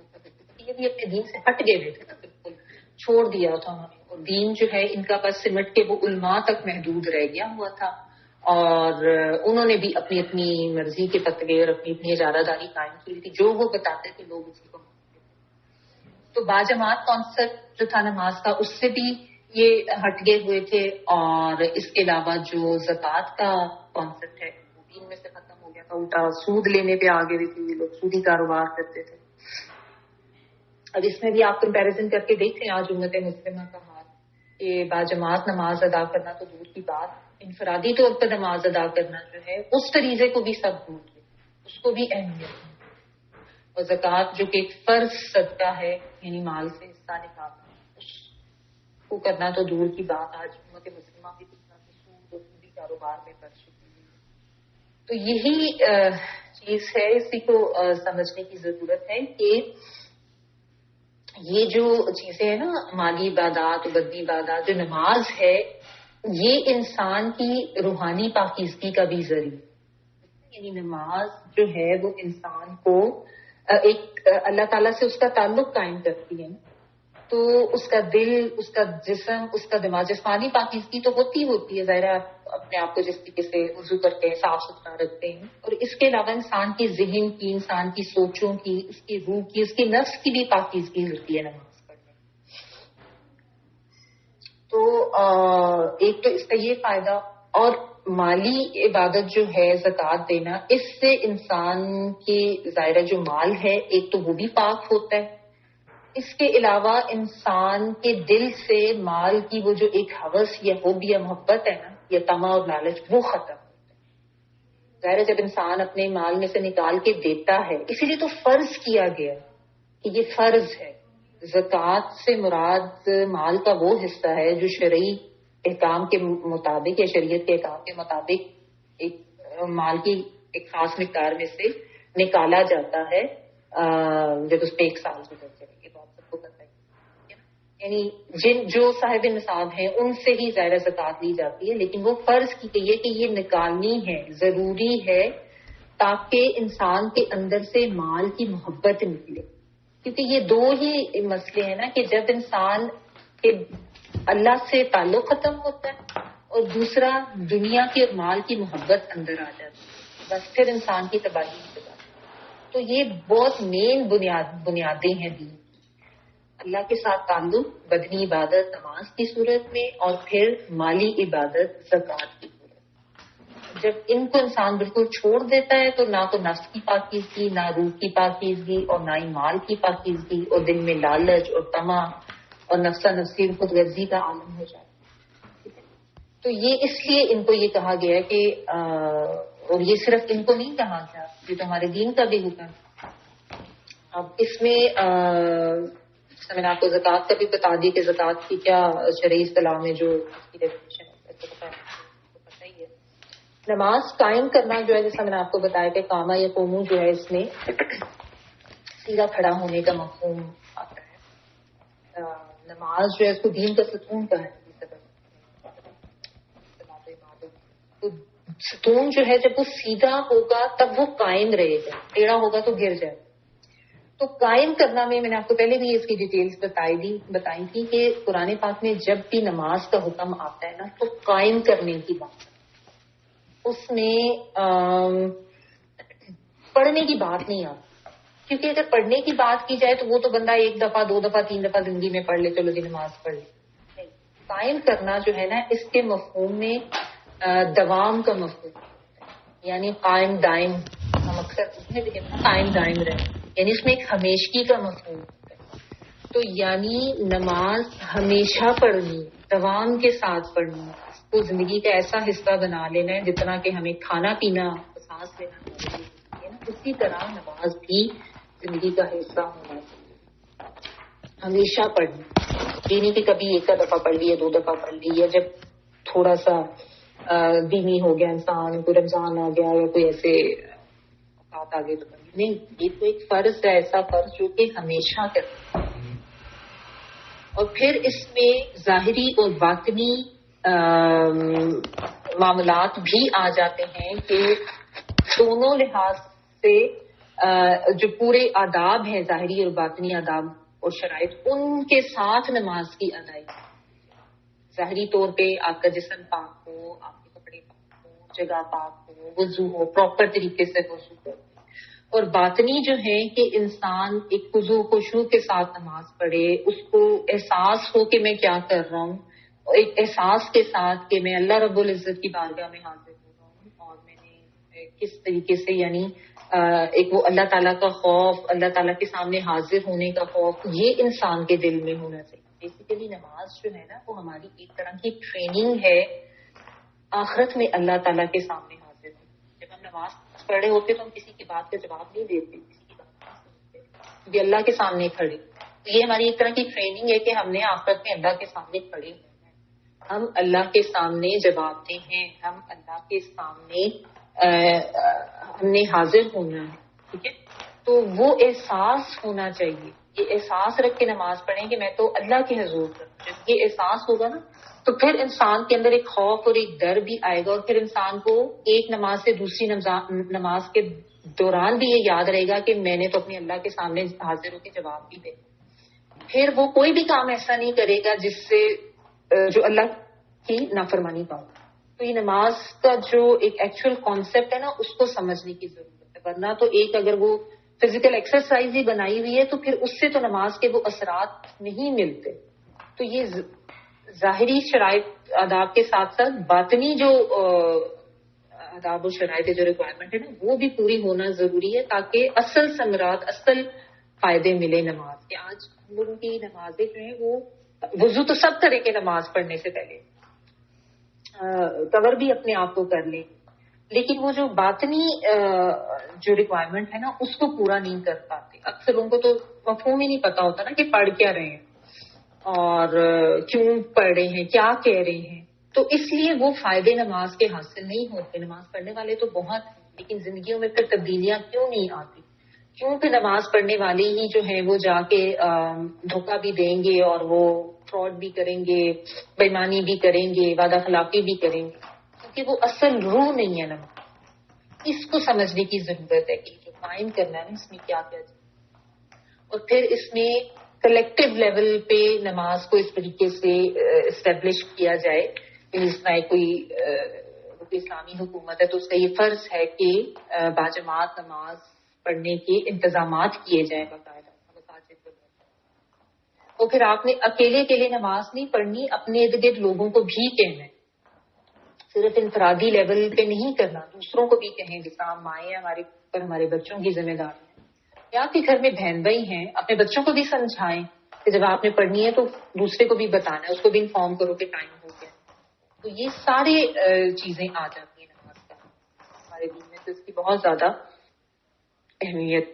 یہ بھی اپنے دین سے ہٹ گئے تھے نا، بالکل چھوڑ دیا تھا انہوں نے. اور دین جو ہے ان کا بس سمٹ کے وہ علماء تک محدود رہ گیا ہوا تھا، اور انہوں نے بھی اپنی اپنی مرضی کے فتوے اور اپنی اپنی اجارہ داری قائم کی تھی، جو وہ بتاتے تھے لوگ اسی کو مانتے تھے. تو باجماعت کانسیپٹ جو تھا نماز کا، اس سے بھی یہ ہٹ گئے ہوئے تھے. اور اس کے علاوہ جو زکوٰۃ کا کانسیپٹ ہے وہ بھی ان میں سے ختم ہو گیا تھا. الٹا سود لینے پہ آ گئے تھے، یہ لوگ سودی کاروبار کرتے تھے. اب اس میں بھی آپ کمپیریزن کر کے دیکھیں آج امت مسلمہ کا حال، کہ باجماعت نماز ادا کرنا تو دور کی بات، انفرادی طور پر نماز ادا کرنا جو ہے اس طریقے کو بھی سب بھول گئے، اس کو بھی اہمیت ہے. اور زکوٰۃ جو کہ ایک فرض صدقہ ہے، یعنی مال سے حصہ نکالنا، اس کو کرنا تو دور کی بات. آج امت مسلمہ بھی کتنا سود اور سودی کاروبار میں پڑ چکی ہے. تو یہی چیز ہے، اسی کو سمجھنے کی ضرورت ہے کہ یہ جو چیزیں ہیں نا، مالی عبادات، بدنی عبادات، جو نماز ہے یہ انسان کی روحانی پاکیزگی کا بھی ذریعہ. یعنی نماز جو ہے وہ انسان کو ایک اللہ تعالیٰ سے اس کا تعلق قائم کرتی ہے. تو اس کا دل، اس کا جسم، اس کا دماغ، جسمانی پاکیزگی تو ہوتی ہے. ظاہر ہے آپ اپنے آپ کو جس طریقے سے وضو کرتے ہیں، صاف ستھرا رکھتے ہیں، اور اس کے علاوہ انسان کے ذہن کی، انسان کی سوچوں کی، اس کی روح کی، اس کے نفس کی بھی پاکیزگی ہوتی ہے نماز پڑھنے. تو ایک تو اس کا یہ فائدہ. اور مالی عبادت جو ہے زکوٰۃ دینا، اس سے انسان کی ظاہرہ جو مال ہے ایک تو وہ بھی پاک ہوتا ہے. اس کے علاوہ انسان کے دل سے مال کی وہ جو ایک ہوس یا حب یا محبت ہے نا، یا طمع اور لالچ، وہ ختم ہوتا ہے. ظاہر ہے جب انسان اپنے مال میں سے نکال کے دیتا ہے، اسی لیے تو فرض کیا گیا کہ یہ فرض ہے. زکوٰۃ سے مراد مال کا وہ حصہ ہے جو شرعی احکام کے مطابق یا شریعت کے احکام کے مطابق ایک مال کی ایک خاص مقدار میں سے نکالا جاتا ہے جب اس پہ 1 سال گزر جائے گی. تو آپ سب کو پتہ ہی، یعنی جو صاحب نصاب ہیں ان سے ہی ظاہر زکوٰۃ لی جاتی ہے، لیکن وہ فرض کی گئی ہے کہ یہ نکالنی ہے، ضروری ہے، تاکہ انسان کے اندر سے مال کی محبت نکلے. کیونکہ یہ دو ہی مسئلے ہیں نا، کہ جب انسان کے اللہ سے تعلق ختم ہوتا ہے اور دوسرا دنیا کے اور مال کی محبت اندر آ جاتی ہے، بس پھر انسان کی تباہی ہو جاتی ہے. تو یہ بہت مین بنیادیں ہیں دین کی. اللہ کے ساتھ تعلق بدنی عبادت نماز کی صورت میں، اور پھر مالی عبادت زکوٰۃ کی صورت. جب ان کو انسان بالکل چھوڑ دیتا ہے تو نہ تو نفس کی پاکیزگی، نہ روح کی پاکیزگی، اور نہ ہی مال کی پاکیزگی، اور دل میں لالچ اور طمع اور نفسا نفسی خود غرضی کا عالم ہو جاتا ہے. تو یہ اس لیے ان کو یہ کہا گیا کہ اور یہ صرف ان کو نہیں کہا گیا، یہ تو ہمارے دین کا بھی حکم. اب اس میں میں نے آپ کو زکوٰۃ کا بھی بتا دی کہ زکوٰۃ کی کیا شرعی اصطلاح میں جو اس کی ڈیفینیشن ہے. نماز قائم کرنا جو ہے، جیسا میں نے آپ کو بتایا کہ قامہ یا قومو جو ہے، اس میں سیدھا کھڑا ہونے کا مفہوم آتا ہے. نماز جو ہے اس کو دین کا ستون کا ہے. تو ستون جو ہے جب وہ سیدھا ہوگا تب وہ قائم رہے گا، ٹیڑھا ہوگا تو گر جائے. تو قائم کرنا میں نے آپ کو پہلے بھی اس کی ڈیٹیلز بتائی تھی کہ قرآن پاک میں جب بھی نماز کا حکم آتا ہے نا تو قائم کرنے کی بات، اس میں پڑھنے کی بات نہیں آتی. کیونکہ اگر پڑھنے کی بات کی جائے تو وہ تو بندہ 1 دفعہ 2 دفعہ 3 دفعہ زندگی میں پڑھ لے، چلو جی نماز پڑھ لے. قائم کرنا جو ہے نا، اس کے مفہوم میں دوام کا مفہوم، یعنی قائم دائم. ہم اکثر اس میں بھی قائم دائم رہے، یعنی اس میں ایک ہمیشگی کا مفہوم ہے. تو یعنی نماز ہمیشہ پڑھنی، دوام کے ساتھ پڑھنی، اس کو زندگی کا ایسا حصہ بنا لینا ہے جتنا کہ ہمیں کھانا پینا، سانس لینا ضروری ہے نا، اسی طرح نماز بھی زندگی کا حصہ ہونا چاہیے، ہمیشہ پڑھنی. یہ نہیں کہ کبھی ایک دفعہ پڑھ لی ہے 2 دفعہ پڑھ لی ہے، جب تھوڑا سا دینی ہو گیا انسان، کوئی رمضان آ گیا یا کوئی ایسے اوقات آ گئے تو پڑھ لی. نہیں، یہ تو ایک فرض ہے، ایسا فرض جو کہ ہمیشہ کرنا. اور پھر اس میں ظاہری اور باطنی معاملات بھی آ جاتے ہیں کہ دونوں لحاظ سے جو پورے آداب ہیں، ظاہری اور باطنی آداب اور شرائط، ان کے ساتھ نماز کی ادائیگی. ظاہری طور پہ آپ کا جسم پاک ہو، آپ کے کپڑے پاک ہو، جگہ پاک ہو، وضو ہو، پراپر طریقے سے وضو ہو. اور باطنی جو ہے کہ انسان ایک خضوع خشوع کے ساتھ نماز پڑھے، اس کو احساس ہو کہ میں کیا کر رہا ہوں، ایک احساس کے ساتھ کہ میں اللہ رب العزت کی بارگاہ میں حاضر ہو رہا ہوں اور میں نے کس طریقے سے، یعنی ایک وہ اللہ تعالیٰ کا خوف، اللہ تعالیٰ کے سامنے حاضر ہونے کا خوف، یہ انسان کے دل میں ہونا چاہیے. بیسیکلی نماز جو ہے نا وہ ہماری ایک طرح کی ٹریننگ ہے آخرت میں اللہ تعالیٰ کے سامنے حاضر ہونے. جب ہم نماز پڑھ رہے ہوتے تو ہم کسی کی بات کا جواب نہیں دیتے، کسی کی بات نہیں سنتے، کیونکہ اللہ کے سامنے کھڑے. تو یہ ہماری ایک طرح کی ٹریننگ ہے کہ ہم نے آخرت میں اللہ کے سامنے کھڑے ہونا ہے، ہم اللہ کے سامنے جواب دیں ہیں، ہم اللہ کے سامنے ہم نے حاضر ہونا ہے. ٹھیک ہے، تو وہ احساس ہونا چاہیے. یہ احساس رکھ کے نماز پڑھیں کہ میں تو اللہ کے حضور کروں. جب یہ احساس ہوگا نا تو پھر انسان کے اندر ایک خوف اور ایک ڈر بھی آئے گا، اور پھر انسان کو ایک نماز سے دوسری نماز کے دوران بھی یہ یاد رہے گا کہ میں نے تو اپنے اللہ کے سامنے حاضر ہو کے جواب بھی دے. پھر وہ کوئی بھی کام ایسا نہیں کرے گا جس سے جو اللہ کی نافرمانی پاؤ. تو یہ نماز کا جو ایک ایکچوئل کانسیپٹ ہے نا اس کو سمجھنے کی ضرورت ہے. ورنہ تو ایک اگر وہ فزیکل ایکسرسائز ہی بنائی ہوئی ہے تو پھر اس سے تو نماز کے وہ اثرات نہیں ملتے. تو یہ ظاہری شرائط آداب کے ساتھ ساتھ باطنی جو آداب و شرائط جو ریکوائرمنٹ ہے نا وہ بھی پوری ہونا ضروری ہے تاکہ اصل ثمرات، اصل فائدے ملے نماز کے. آج ہم لوگوں کی نمازیں جو ہیں وہ وضو تو سب طرح کے نماز پڑھنے سے پہلے کور بھی اپنے آپ کو کر لیں، لیکن وہ جو باطنی جو ریکوائرمنٹ ہے نا اس کو پورا نہیں کر پاتے. اکثر لوگوں کو تو مفہوم ہی نہیں پتا ہوتا نا کہ پڑھ کیا رہے ہیں اور کیوں پڑھ رہے ہیں، کیا کہہ رہے ہیں. تو اس لیے وہ فائدے نماز کے حاصل نہیں ہوتے. نماز پڑھنے والے تو بہت ہیں لیکن زندگیوں میں پھر تبدیلیاں کیوں نہیں آتی؟ کیونکہ نماز پڑھنے والے ہی جو ہیں وہ جا کے دھوکہ بھی دیں گے اور وہ فراڈ بھی کریں گے، بےایمانی بھی کریں گے، وعدہ خلافی بھی کریں گے، کیونکہ وہ اصل روح نہیں ہے نماز. اس کو سمجھنے کی ضرورت ہے کہ جو قائم کرنا ہے اس میں کیا کیا جائے. اور پھر اس میں کلیکٹیو لیول پہ نماز کو اس طریقے سے اسٹیبلش کیا جائے کہ اس طرح کوئی اسلامی حکومت ہے تو اس کا یہ فرض ہے کہ باجماعت نماز پڑھنے کے انتظامات کیے جائیں باقاعدہ مساجد میں. اور پھر آپ نے اکیلے نماز نہیں پڑھنی، اپنے ارد گرد لوگوں کو بھی کہنا ہے، صرف انفرادی لیول پہ نہیں کرنا، دوسروں کو بھی کہیں. جس طرح مائیں ہمارے پر ہمارے بچوں کی ذمہ داری ہے، یا آپ کے گھر میں بہن بھائی ہیں اپنے بچوں کو بھی سمجھائیں کہ جب آپ نے پڑھنی ہے تو دوسرے کو بھی بتانا ہے، اس کو بھی انفارم کرو کہ ٹائم ہو گیا. تو یہ سارے چیزیں آ جاتی ہیں نماز کا. ہمارے دین میں تو اس کی بہت زیادہ اہمیت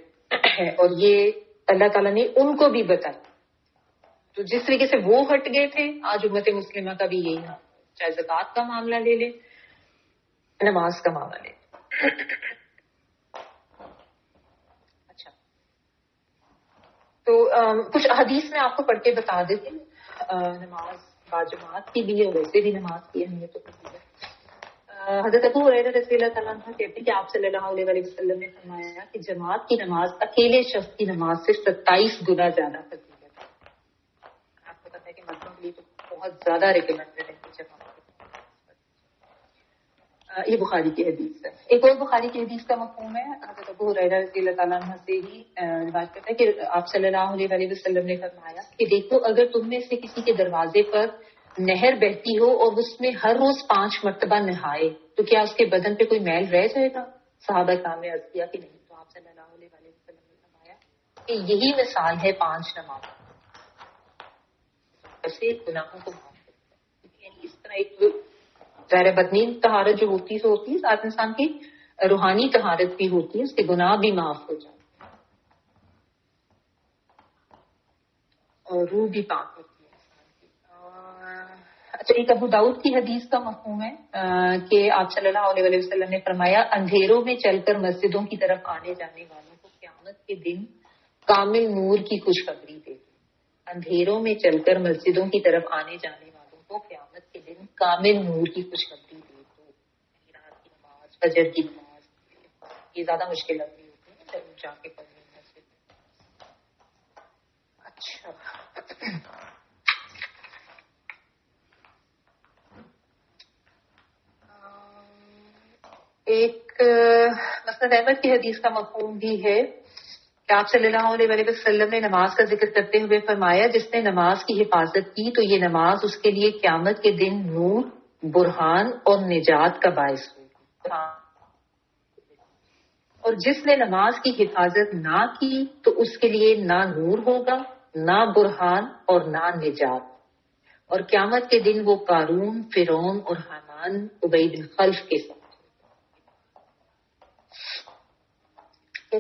ہے، اور یہ اللہ تعالیٰ نے ان کو بھی بتائی. تو جس طریقے سے وہ ہٹ گئے تھے آج امت مسلمہ کا بھی یہی ہے. چاہے زکوٰۃ کا معاملہ لے لیں، نماز کا معاملہ لے لیں. اچھا، تو کچھ حدیث میں آپ کو پڑھ کے بتا دیتے ہیں نماز باجماعت کی بھی ہے، ویسے بھی نماز کی اہمیت ہوتی ہے. حضرت ابو ہریرہ رضی اللہ تعالیٰ عنہ کہتے ہیں کہ آپ صلی اللہ علیہ وسلم نے فرمایا کہ جماعت کی نماز اکیلے شخص کی نماز سے 27 گنا زیادہ فضیلت ہے. آپ کو پتا ہے کہ مردوں کے لیے تو بہت زیادہ ریکمینڈڈ ہے کہ جماعت. یہ بخاری کی حدیث ہے. ایک اور بخاری کی حدیث کا مفہوم ہے، حضرت ابو ہریرہ رضی اللہ تعالیٰ عنہ سے ہی روایت کرتا ہے کہ آپ صلی اللہ علیہ وسلم نے فرمایا کہ دیکھو اگر تم میں سے کسی کے دروازے پر نہر بہتی ہو اور اس میں ہر روز 5 مرتبہ نہائے تو کیا اس کے بدن پہ کوئی میل رہ جائے گا؟ صحابہ کرام نے عرض کیا کہ نہیں. تو آپ صلی اللہ علیہ وسلم نے فرمایا کہ یہی مثال ہے 5 نماز. ایسے گناہوں کو معاف کرتا ہے. یعنی اس طرح ایک ظاہر بدنی طہارت جو ہوتی ہے ساتھ انسان کی روحانی طہارت بھی ہوتی ہے، اس کے گناہ بھی معاف ہو جاتے ہیں اور روح بھی پاک ہوتی ہے. اچھا، ایک ابو داؤد کی حدیث کا مفہوم ہے کہ آپ صلی اللہ علیہ وسلم نے فرمایا اندھیروں میں چل کر مسجدوں کی طرف آنے جانے والوں کو قیامت کے دن کامل نور کی خوشخبری دے. اندھیروں میں چل کر مسجدوں کی طرف آنے جانے والوں کو قیامت کے دن کامل نور کی خوشخبری دے. تو رات کی نماز، فجر کی نماز، یہ زیادہ مشکل لگتی ہوتی ہے جب جا کے پڑھنے مسجد. اچھا، ایک مسند احمد کی حدیث کا مفہوم بھی ہے کہ آپ صلی اللہ علیہ وسلم نے نماز کا ذکر کرتے ہوئے فرمایا جس نے نماز کی حفاظت کی تو یہ نماز اس کے لیے قیامت کے دن نور، برہان اور نجات کا باعث ہوگی، اور جس نے نماز کی حفاظت نہ کی تو اس کے لیے نہ نور ہوگا، نہ برہان اور نہ نجات، اور قیامت کے دن وہ قارون، فرعون اور حامان ابی بن خلف کے ساتھ.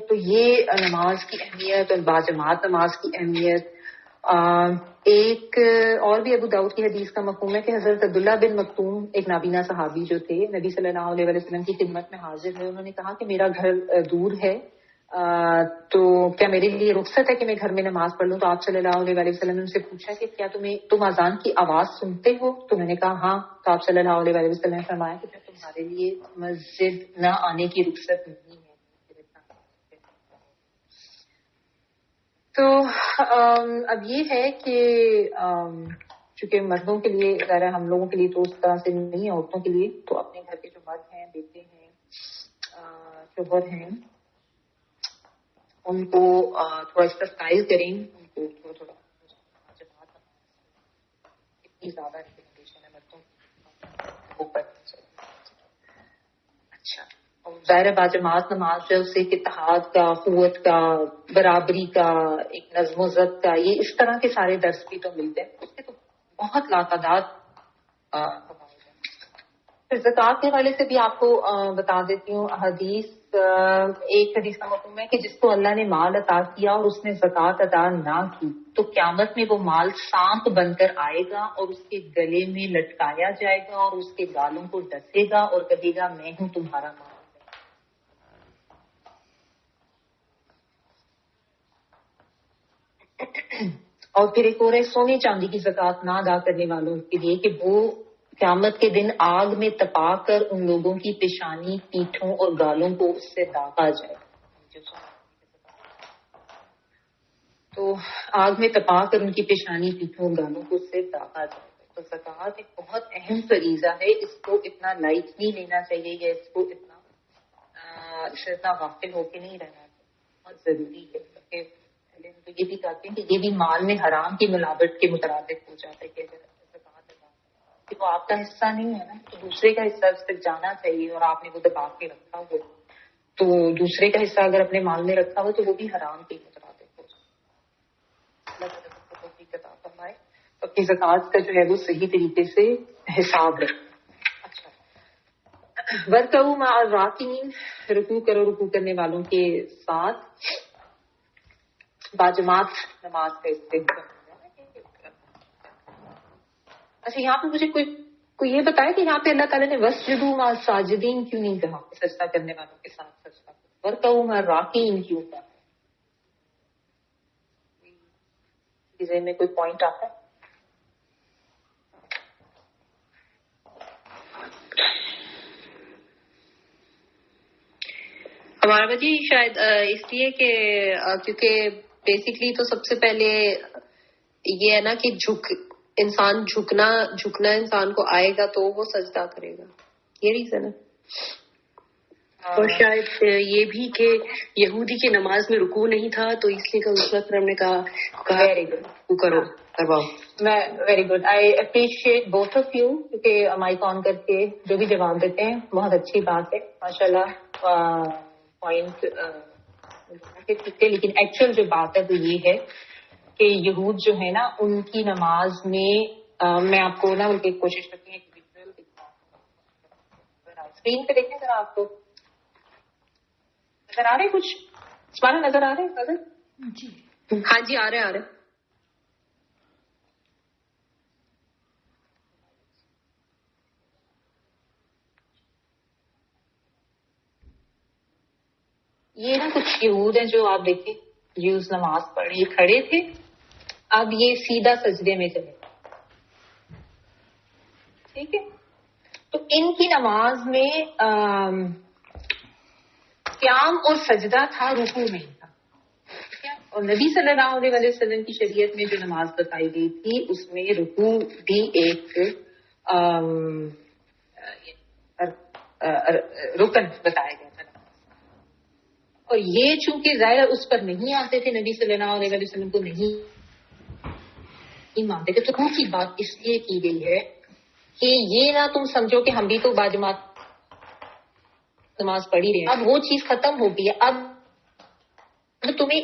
تو یہ نماز کی اہمیت اور باجماعت نماز کی اہمیت. ایک اور بھی ابو داؤد کی حدیث کا مفہوم ہے کہ حضرت عبداللہ بن مکتوم ایک نابینا صحابی جو تھے نبی صلی اللہ علیہ وسلم کی خدمت میں حاضر ہوئے. انہوں نے کہا کہ میرا گھر دور ہے، تو کیا میرے لیے رخصت ہے کہ میں گھر میں نماز پڑھ لوں؟ تو آپ صلی اللہ علیہ وسلم نے ان سے پوچھا کہ کیا تم اذان کی آواز سنتے ہو؟ تو میں نے کہا ہاں. تو آپ صلی اللہ علیہ وسلم نے فرمایا کہ تمہارے لیے مسجد نہ آنے کی رخصت نہیں ہے. تو اب یہ ہے کہ چونکہ مردوں کے لیے ظاہر ہم لوگوں کے لیے تو اس طرح سے نہیں ہے، عورتوں کے لیے تو اپنے گھر کے جو مرد ہیں، بیٹے ہیں، شوہر ہیں، ان کو تھوڑا ایکسرسائز کریں، ان کو تھوڑا تھوڑا جماعت اتنی زیادہ ریکمنڈیشن ہے مردوں کی وہ پڑھنی چاہیے. اچھا، ظاہر باجماعت نماز جو ہے اسے اتحاد کا، قوت کا، برابری کا، ایک نظم و ضبط کا، یہ اس طرح کے سارے درس بھی تو ملتے ہیں. اس کے تو بہت لاتعداد فوائد ہیں. پھر زکوٰۃ کے حوالے سے بھی آپ کو بتا دیتی ہوں حدیث. ایک حدیث کا مفہوم ہے کہ جس کو اللہ نے مال عطا کیا اور اس نے زکوٰۃ ادا نہ کی تو قیامت میں وہ مال سانپ بن کر آئے گا اور اس کے گلے میں لٹکایا جائے گا اور اس کے گالوں کو ڈسے گا اور کہے گا میں ہوں تمہارا مال. اور پھر ایک اور ہے سونے چاندی کی زکوٰۃ نہ ادا کرنے والوں کے لیے کہ وہ قیامت کے دن آگ میں تپا کر ان لوگوں کی پیشانی، پیٹھوں اور گالوں کو اس سے داغا جائے. تو آگ میں تپا کر ان کی پیشانی، پیٹھوں اور گالوں کو اس سے داغا جائے. تو زکوٰۃ ایک بہت اہم فریضہ ہے، اس کو اتنا لائٹ نہیں لینا چاہیے یا اس کو اتنا غافل ہو کے نہیں رہنا چاہیے. بہت ضروری ہے کیونکہ تو یہ بھی کہتے ہیں کہ یہ بھی مال میں حرام کی ملاوٹ کے مترادف ہو جاتا ہے کہ اگر زکوٰۃ ادا کہ وہ آپ کا حصہ نہیں ہے نا، تو دوسرے کا حصہ اس تک جانا چاہیے اور آپ نے وہ دبا کے رکھا ہو تو دوسرے کا حصہ اگر اپنے مال میں رکھا ہو تو وہ بھی حرام کے مترادف ہو جاتا ہے. عطا فرمائے اپنی زکوٰۃ کا جو ہے وہ صحیح طریقے سے حساب رکھیں. اچھا، وَارْكَعُوا مَعَ الرَّاكِعِينَ، رکوع کرو رکوع کرنے والوں کے ساتھ. باجماعت نماز کا استحباب. اچھا، یہاں پہ مجھے کوئی یہ بتایا کہ یہاں پہ اللہ تعالیٰ نے وَاسْجُدُوا مَعَ السَّاجِدِينَ کیوں نہیں کہا؟ سجدہ کرنے والوں کے ساتھ سجدہ. وَارْكَعُوا مَعَ الرَّاكِعِينَ کیوں کہا؟ ذہن میں کوئی پوائنٹ آتا ہے؟ ہمارا بجی شاید اس لیے کہ کیونکہ بیسکلی تو سب سے پہلے یہ ہے نا کہ جھکنا انسان کو آئے گا تو وہ سجدہ کرے گا، یہ ریزن ہے. اور شاید یہ بھی کہ یہودی کی نماز میں رکوع نہیں تھا تو اس لیے اس وقت ہم نے کہا ویری گڈ، کرواؤ. میں very good, I appreciate both of you کیونکہ مائک آن کر کے جو بھی جواب دیتے ہیں بہت اچھی بات ہے ماشاء اللہ. پوائنٹ ٹھیک ہے، لیکن ایکچوئل جو بات ہے وہ یہ ہے کہ یہود جو ہے نا ان کی نماز میں میں آپ کو نا بلکہ کوشش کرتی ہوں اسکرین پہ دیکھیں ذرا، آپ کو نظر آ رہے کچھ ہمارا نظر آ رہے نظر؟ جی ہاں جی، آ رہے. یہ نا کچھ یہود ہیں جو آپ دیکھیں یوز نماز پڑھ یہ کھڑے تھے، اب یہ سیدھا سجدے میں چلے، ٹھیک ہے. تو ان کی نماز میں قیام اور سجدہ تھا، رکوع نہیں تھا. اور نبی صلی اللہ علیہ وسلم کی شریعت میں جو نماز بتائی گئی تھی اس میں رکوع بھی ایک رکن بتایا گیا تھا. اور یہ چونکہ ظاہر اس پر نہیں آتے تھے، نبی صلی اللہ علیہ وسلم کو نہیں مانتے تھے، تو رکوع کی بات اس لیے کی گئی ہے کہ یہ نہ تم سمجھو کہ ہم بھی تو باجماعت نماز پڑھی رہے ہیں. اب وہ چیز ختم ہو گئی ہے. اب تمہیں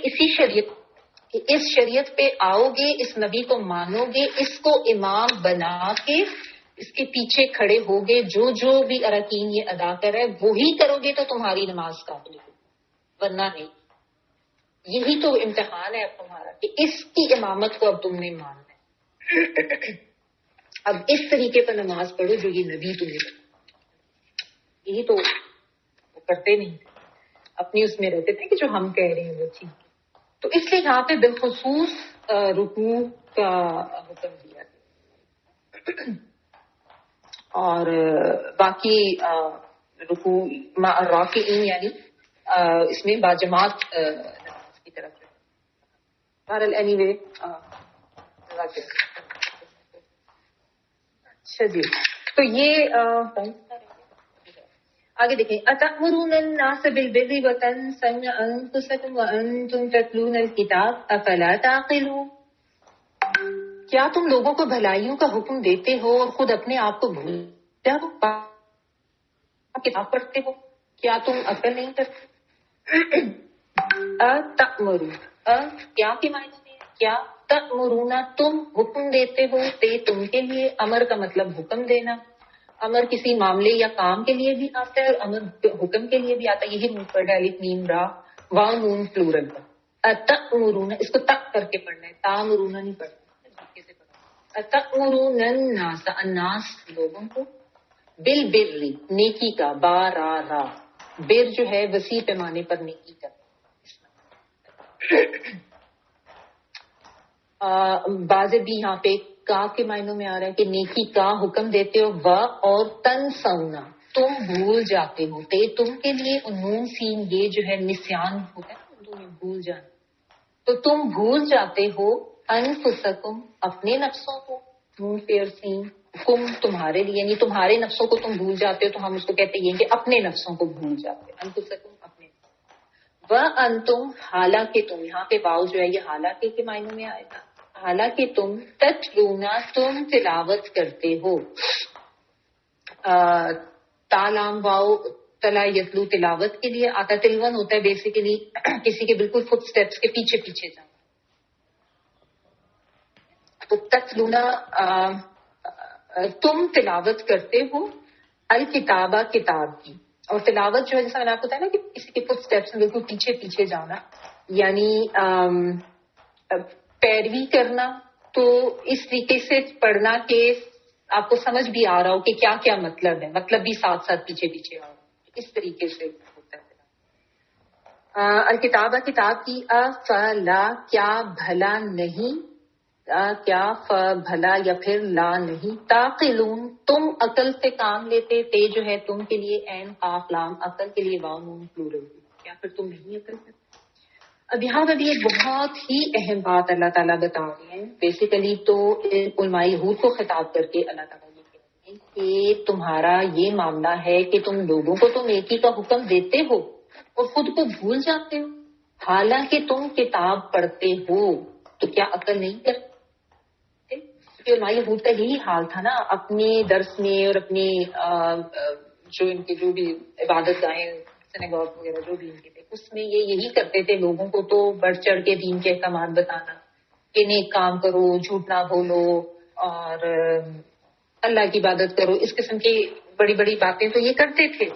اس شریعت پہ آؤ گے، اس نبی کو مانو گے، اس کو امام بنا کے اس کے پیچھے کھڑے ہوگے، جو جو بھی اراکین یہ ادا کر رہا ہے وہی کرو گے تو تمہاری نماز قابل ہے، ورنہ نہیں. یہی تو امتحان ہے اب تمہارا کہ اس کی امامت کو اب تم نے ماننا ہے. اب اس طریقے پر نماز پڑھو جو یہ نبی تمہیں، یہی تو وہ کرتے نہیں تھے، اپنی اس میں رہتے تھے کہ جو ہم کہہ رہے ہیں وہ چیز. تو اس لیے یہاں پہ بالخصوص رکوع کا حکم دیا گیا. اور باقی رکوع راکعین یعنی اس میں باجماعت نماز کی طرف. بہرحال اینی وے اچھا جی. تو یہ آگے دیکھیں، اتأمرون الناس بالبر وتنسون انفسکم وانتم تتلون الکتاب افلا تعقلون. کیا تم لوگوں کو بھلائیوں کا حکم دیتے ہو اور خود اپنے آپ کو بھول جاتے ہو؟ کتاب پڑھتے ہو، کیا تم عقل نہیں کرتے؟ اتأمرون کیا کے معنی میں کیا؟ تأمرون تم حکم دیتے ہو، تم کے لیے. امر کا مطلب حکم دینا. امر کسی معاملے یا کام کے لیے بھی آتا ہے اور امر حکم کے لیے بھی آتا ہے. یہی منہ پڑھ الف میم را واو نون پلورل کا. اتأمرون اس کو تک کر کے پڑھنا ہے، تامرون نہیں پڑھنا. کیسے پڑھنا؟ اتأمرون الناس الناس لوگوں کو، بالبر نیکی کا، را بر جو ہے وسیع پیمانے پر نیکی کا. بعض بھی یہاں پہ کا کے معنوں میں آ رہا ہے کہ نیکی کا حکم دیتے ہو. و اور تنسونا تم بھول جاتے ہو. تم کے لیے نون سین یہ جو ہے نسیان ہوتا ہے اردو میں بھول جانا. تو تم بھول جاتے ہو انفسکم اپنے نفسوں کو، نون پیر سین کم تمہارے لیے، یعنی تمہارے نفسوں کو تم بھول جاتے ہو. تو ہم اس کو کہتے ہیں کہ اپنے نفسوں کو بھول جاتے ہیں. انفسکم اپنے. وانتم حالانکہ تم، یہاں پہ واو جو ہے یہ حالانکہ کے معنوں میں آئے گا. حالانکہ تم تتلونا تم تلاوت کرتے ہو. تالام واو تلا یتلو تلاوت کے لیے آتا. تلون ہوتا ہے بیسیکلی کسی کے بالکل فٹ سٹیپس کے پیچھے پیچھے جانا. تو تتلونا تم تلاوت کرتے ہو الکتابہ کتاب کی. اور تلاوت جو ہے جیسا میں نے آپ کو بتایا نا کہ کسی کے فٹ سٹیپس میں بالکل پیچھے پیچھے جانا، یعنی پیروی کرنا. تو اس طریقے سے پڑھنا کہ آپ کو سمجھ بھی آ رہا ہو کہ کیا کیا مطلب ہے، مطلب بھی ساتھ ساتھ پیچھے پیچھے آ رہا ہو. اس طریقے سے ہوتا ہے. الکتابہ کتاب کی. افلا کیا بھلا نہیں، کیا بھلا یا پھر لا نہیں. تعقلون تم عقل سے کام لیتے. تے جو ہے تم کے لیے عین قاف لام، عقل کے لیے واو نون پلورل. کیا پھر تم نہیں عقل کرتے؟ اب یہاں پر بھی ایک بہت ہی اہم بات اللہ تعالیٰ بتا رہے ہیں. بیسیکلی تو علماء یہود کو خطاب کر کے اللہ تعالیٰ یہ کہہ رہے ہیں کہ تمہارا یہ معاملہ ہے کہ تم لوگوں کو تو نیکی کا حکم دیتے ہو اور خود کو بھول جاتے ہو، حالانکہ تم کتاب پڑھتے ہو. تو کیا عقل نہیں کرتے؟ علماء یہود کا یہی حال تھا نا اپنے درس میں اور اپنے جو ان کے جو بھی عبادت گاہیں سنیگاگ وغیرہ جو بھی ان کے تھے اس میں یہ یہی کرتے تھے لوگوں کو تو بڑھ چڑھ کے دین کے احکامات بتانا کہ نیک کام کرو، جھوٹ نہ بولو اور اللہ کی عبادت کرو. اس قسم کی بڑی بڑی باتیں تو یہ کرتے تھے.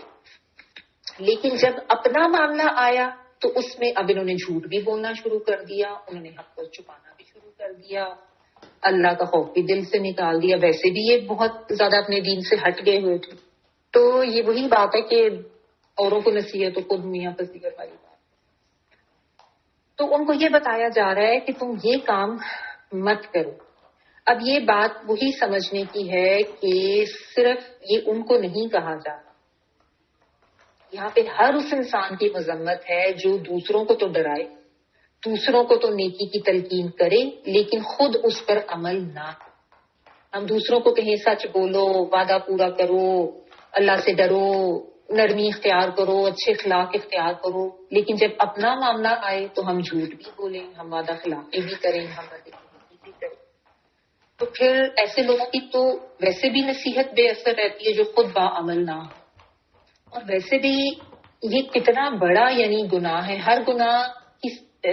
لیکن جب اپنا معاملہ آیا تو اس میں اب انہوں نے جھوٹ بھی بولنا شروع کر دیا، انہوں نے حق کو چھپانا بھی شروع کر دیا، اللہ کا خوف بھی دل سے نکال دیا. ویسے بھی یہ بہت زیادہ اپنے دین سے ہٹ گئے ہوئے تھے. تو یہ وہی بات ہے کہ اوروں کو نصیحت تو خود میاں پذیر والی بات. تو ان کو یہ بتایا جا رہا ہے کہ تم یہ کام مت کرو. اب یہ بات وہی سمجھنے کی ہے کہ صرف یہ ان کو نہیں کہا جا رہا. یہاں پہ ہر اس انسان کی مذمت ہے جو دوسروں کو تو ڈرائے, دوسروں کو تو نیکی کی تلقین کرے, لیکن خود اس پر عمل نہ کرے. ہم دوسروں کو کہیں سچ بولو, وعدہ پورا کرو, اللہ سے ڈرو, نرمی اختیار کرو, اچھے اخلاق اختیار کرو, لیکن جب اپنا معاملہ آئے تو ہم جھوٹ بھی بولیں, ہم وعدہ خلافی بھی کریں, ہم بدعملی بھی کریں. تو پھر ایسے لوگوں کی تو ویسے بھی نصیحت بے اثر رہتی ہے جو خود باعمل نہ ہو. اور ویسے بھی یہ کتنا بڑا یعنی گناہ ہے. ہر گناہ کی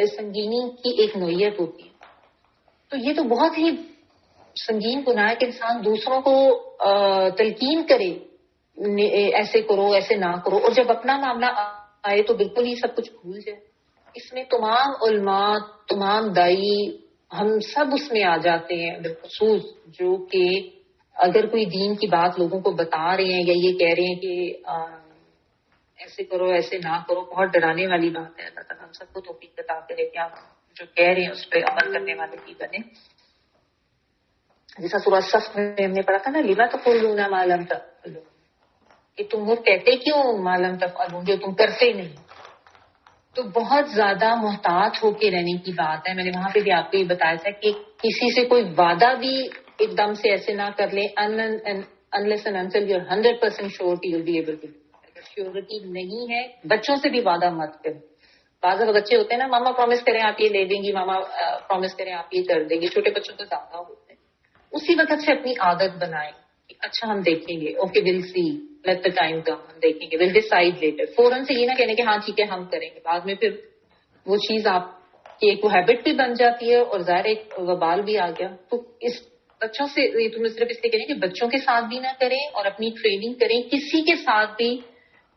سنگینی کی ایک نوعیت ہوتی ہے. تو یہ تو بہت ہی سنگین گناہ ہے کہ انسان دوسروں کو تلقین کرے, ایسے کرو ایسے نہ کرو, اور جب اپنا معاملہ آئے تو بالکل ہی سب کچھ بھول جائے. اس میں تمام علماء, تمام دائی, ہم سب اس میں آ جاتے ہیں, بالخصوص جو کہ اگر کوئی دین کی بات لوگوں کو بتا رہے ہیں یا یہ کہہ رہے ہیں کہ ایسے کرو ایسے نہ کرو. بہت ڈرانے والی بات ہے. اللہ تعالیٰ ہم سب کو توفیق عطا کرے کہ آپ جو کہہ رہے ہیں اس پہ عمل کرنے والے بھی بنے. جیسا سورہ صف میں ہم نے پڑھا تھا نا, لما تقولون ما لم تفعلون, کہ تم وہ کہتے کیوں ما لم تفعلون, جو تم کرتے نہیں. تو بہت زیادہ محتاط ہو کے رہنے کی بات ہے. میں نے وہاں پہ بھی آپ کو یہ بتایا تھا کہ کسی سے کوئی وعدہ بھی ایک دم سے ایسے نہ کر لیں unless and until you're 100% sure کہ you'll be able to. اگر شیورٹی نہیں ہے, بچوں سے بھی وعدہ مت کریں. بعض بچے ہوتے ہیں نا, ماما پرومس کریں آپ یہ لے دیں گی, ماما پرومس کریں آپ یہ کر دیں گے. چھوٹے بچوں تو زیادہ ہوتے ہیں. اسی وقت سے اپنی عادت بنائیں کہ اچھا ہم دیکھیں گے, okay will see, let the time come, ہم دیکھیں گے, ول ڈیسائڈ لیٹر. فوراً سے یہ نہ کہنے کہ ہاں ٹھیک ہے ہم کریں گے. بعد میں پھر وہ چیز آپ کی ایک وہ ہیبٹ بھی بن جاتی ہے اور ظاہر ایک وبال بھی آ گیا. تو اس بچوں سے یہ تم صرف اس لیے کہیں کہ بچوں کے ساتھ بھی نہ کریں اور اپنی ٹریننگ کریں, کسی کے ساتھ بھی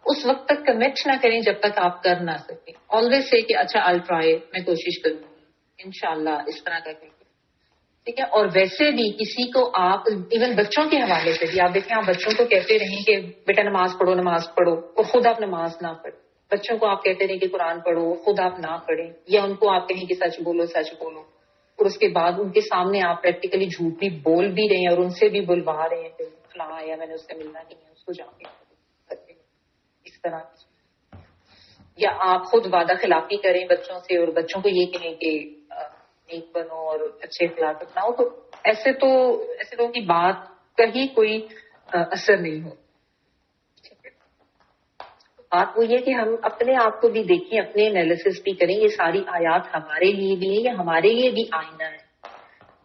اس وقت تک کمٹ نہ کریں جب تک آپ کر نہ سکیں. آلویز سے کہ اچھا I'll try, میں کوشش کروں گی انشاءاللہ, اس طرح کا کہیں گے. ٹھیک ہے. اور ویسے بھی کسی کو آپ ایون بچوں کے حوالے سے بھی آپ دیکھیں, آپ بچوں کو کہتے رہیں کہ بیٹا نماز پڑھو نماز پڑھو, اور خود آپ نماز نہ پڑھیں. بچوں کو آپ کہتے رہیں کہ قرآن پڑھو, خود آپ نہ پڑھیں. یا ان کو آپ کہیں کہ سچ بولو سچ بولو, اور اس کے بعد ان کے سامنے آپ پریکٹیکلی جھوٹ بھی بول بھی رہے ہیں اور ان سے بھی بلوا رہے ہیں کہ فلاں آیا, میں نے اس سے ملنا نہیں ہے, اس کو جا کے اس طرح. یا آپ خود وعدہ خلافی کریں بچوں سے اور بچوں کو یہ کہیں کہ نیک بنو اور اچھے اخلاق اپناؤ. تو ایسے لوگوں کی بات کا ہی کوئی اثر نہیں ہو. بات وہ یہ کہ ہم اپنے آپ کو بھی دیکھیں, اپنے انالیسس بھی کریں. یہ ساری آیات ہمارے لیے بھی ہیں یا ہمارے لیے بھی آئینہ ہے.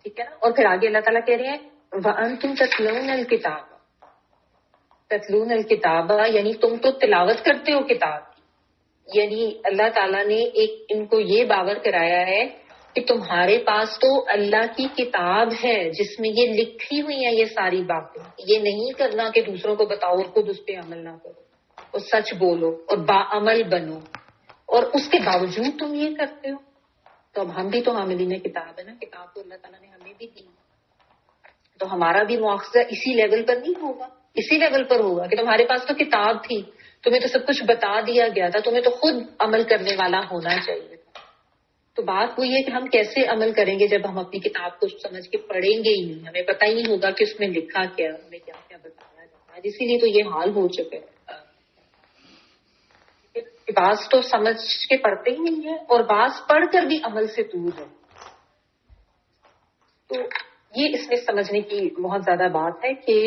ٹھیک ہے نا. اور پھر آگے اللہ تعالیٰ کہہ رہے ہیں وَأَنْتُمْ تَتْلُونَ الْكِتَابَ, تتلون الکتاب یعنی تم تو تلاوت کرتے ہو کتاب کی. یعنی اللہ تعالیٰ نے ان کو یہ باور کرایا ہے کہ تمہارے پاس تو اللہ کی کتاب ہے جس میں یہ لکھی ہوئی ہیں یہ ساری باتیں. یہ نہیں کرنا کہ دوسروں کو بتاؤ اور خود اس پہ عمل نہ کرو, اور سچ بولو اور باعمل بنو, اور اس کے باوجود تم یہ کرتے ہو. تو اب ہم بھی تو حاملین کتاب ہے نا, کتاب تو اللہ تعالیٰ نے ہمیں بھی دی. تو ہمارا بھی مواخذہ اسی لیول پر نہیں ہوگا, اسی لیول پر ہوگا کہ تمہارے پاس تو کتاب تھی, تمہیں تو سب کچھ بتا دیا گیا تھا, تمہیں تو خود عمل کرنے والا ہونا چاہیے تھا. تو بات وہی ہے کہ ہم کیسے عمل کریں گے جب ہم اپنی کتاب کو سمجھ کے پڑھیں گے ہی نہیں, ہمیں پتہ ہی نہیں ہوگا کہ اس میں لکھا کیا, ہمیں کیا کیا بتایا جاتا ہے. اسی لیے تو یہ حال ہو چکا ہے. بعض تو سمجھ کے پڑھتے ہی نہیں ہے اور بعض پڑھ کر بھی عمل سے دور ہے. تو یہ اس میں سمجھنے کی بہت زیادہ بات ہے کہ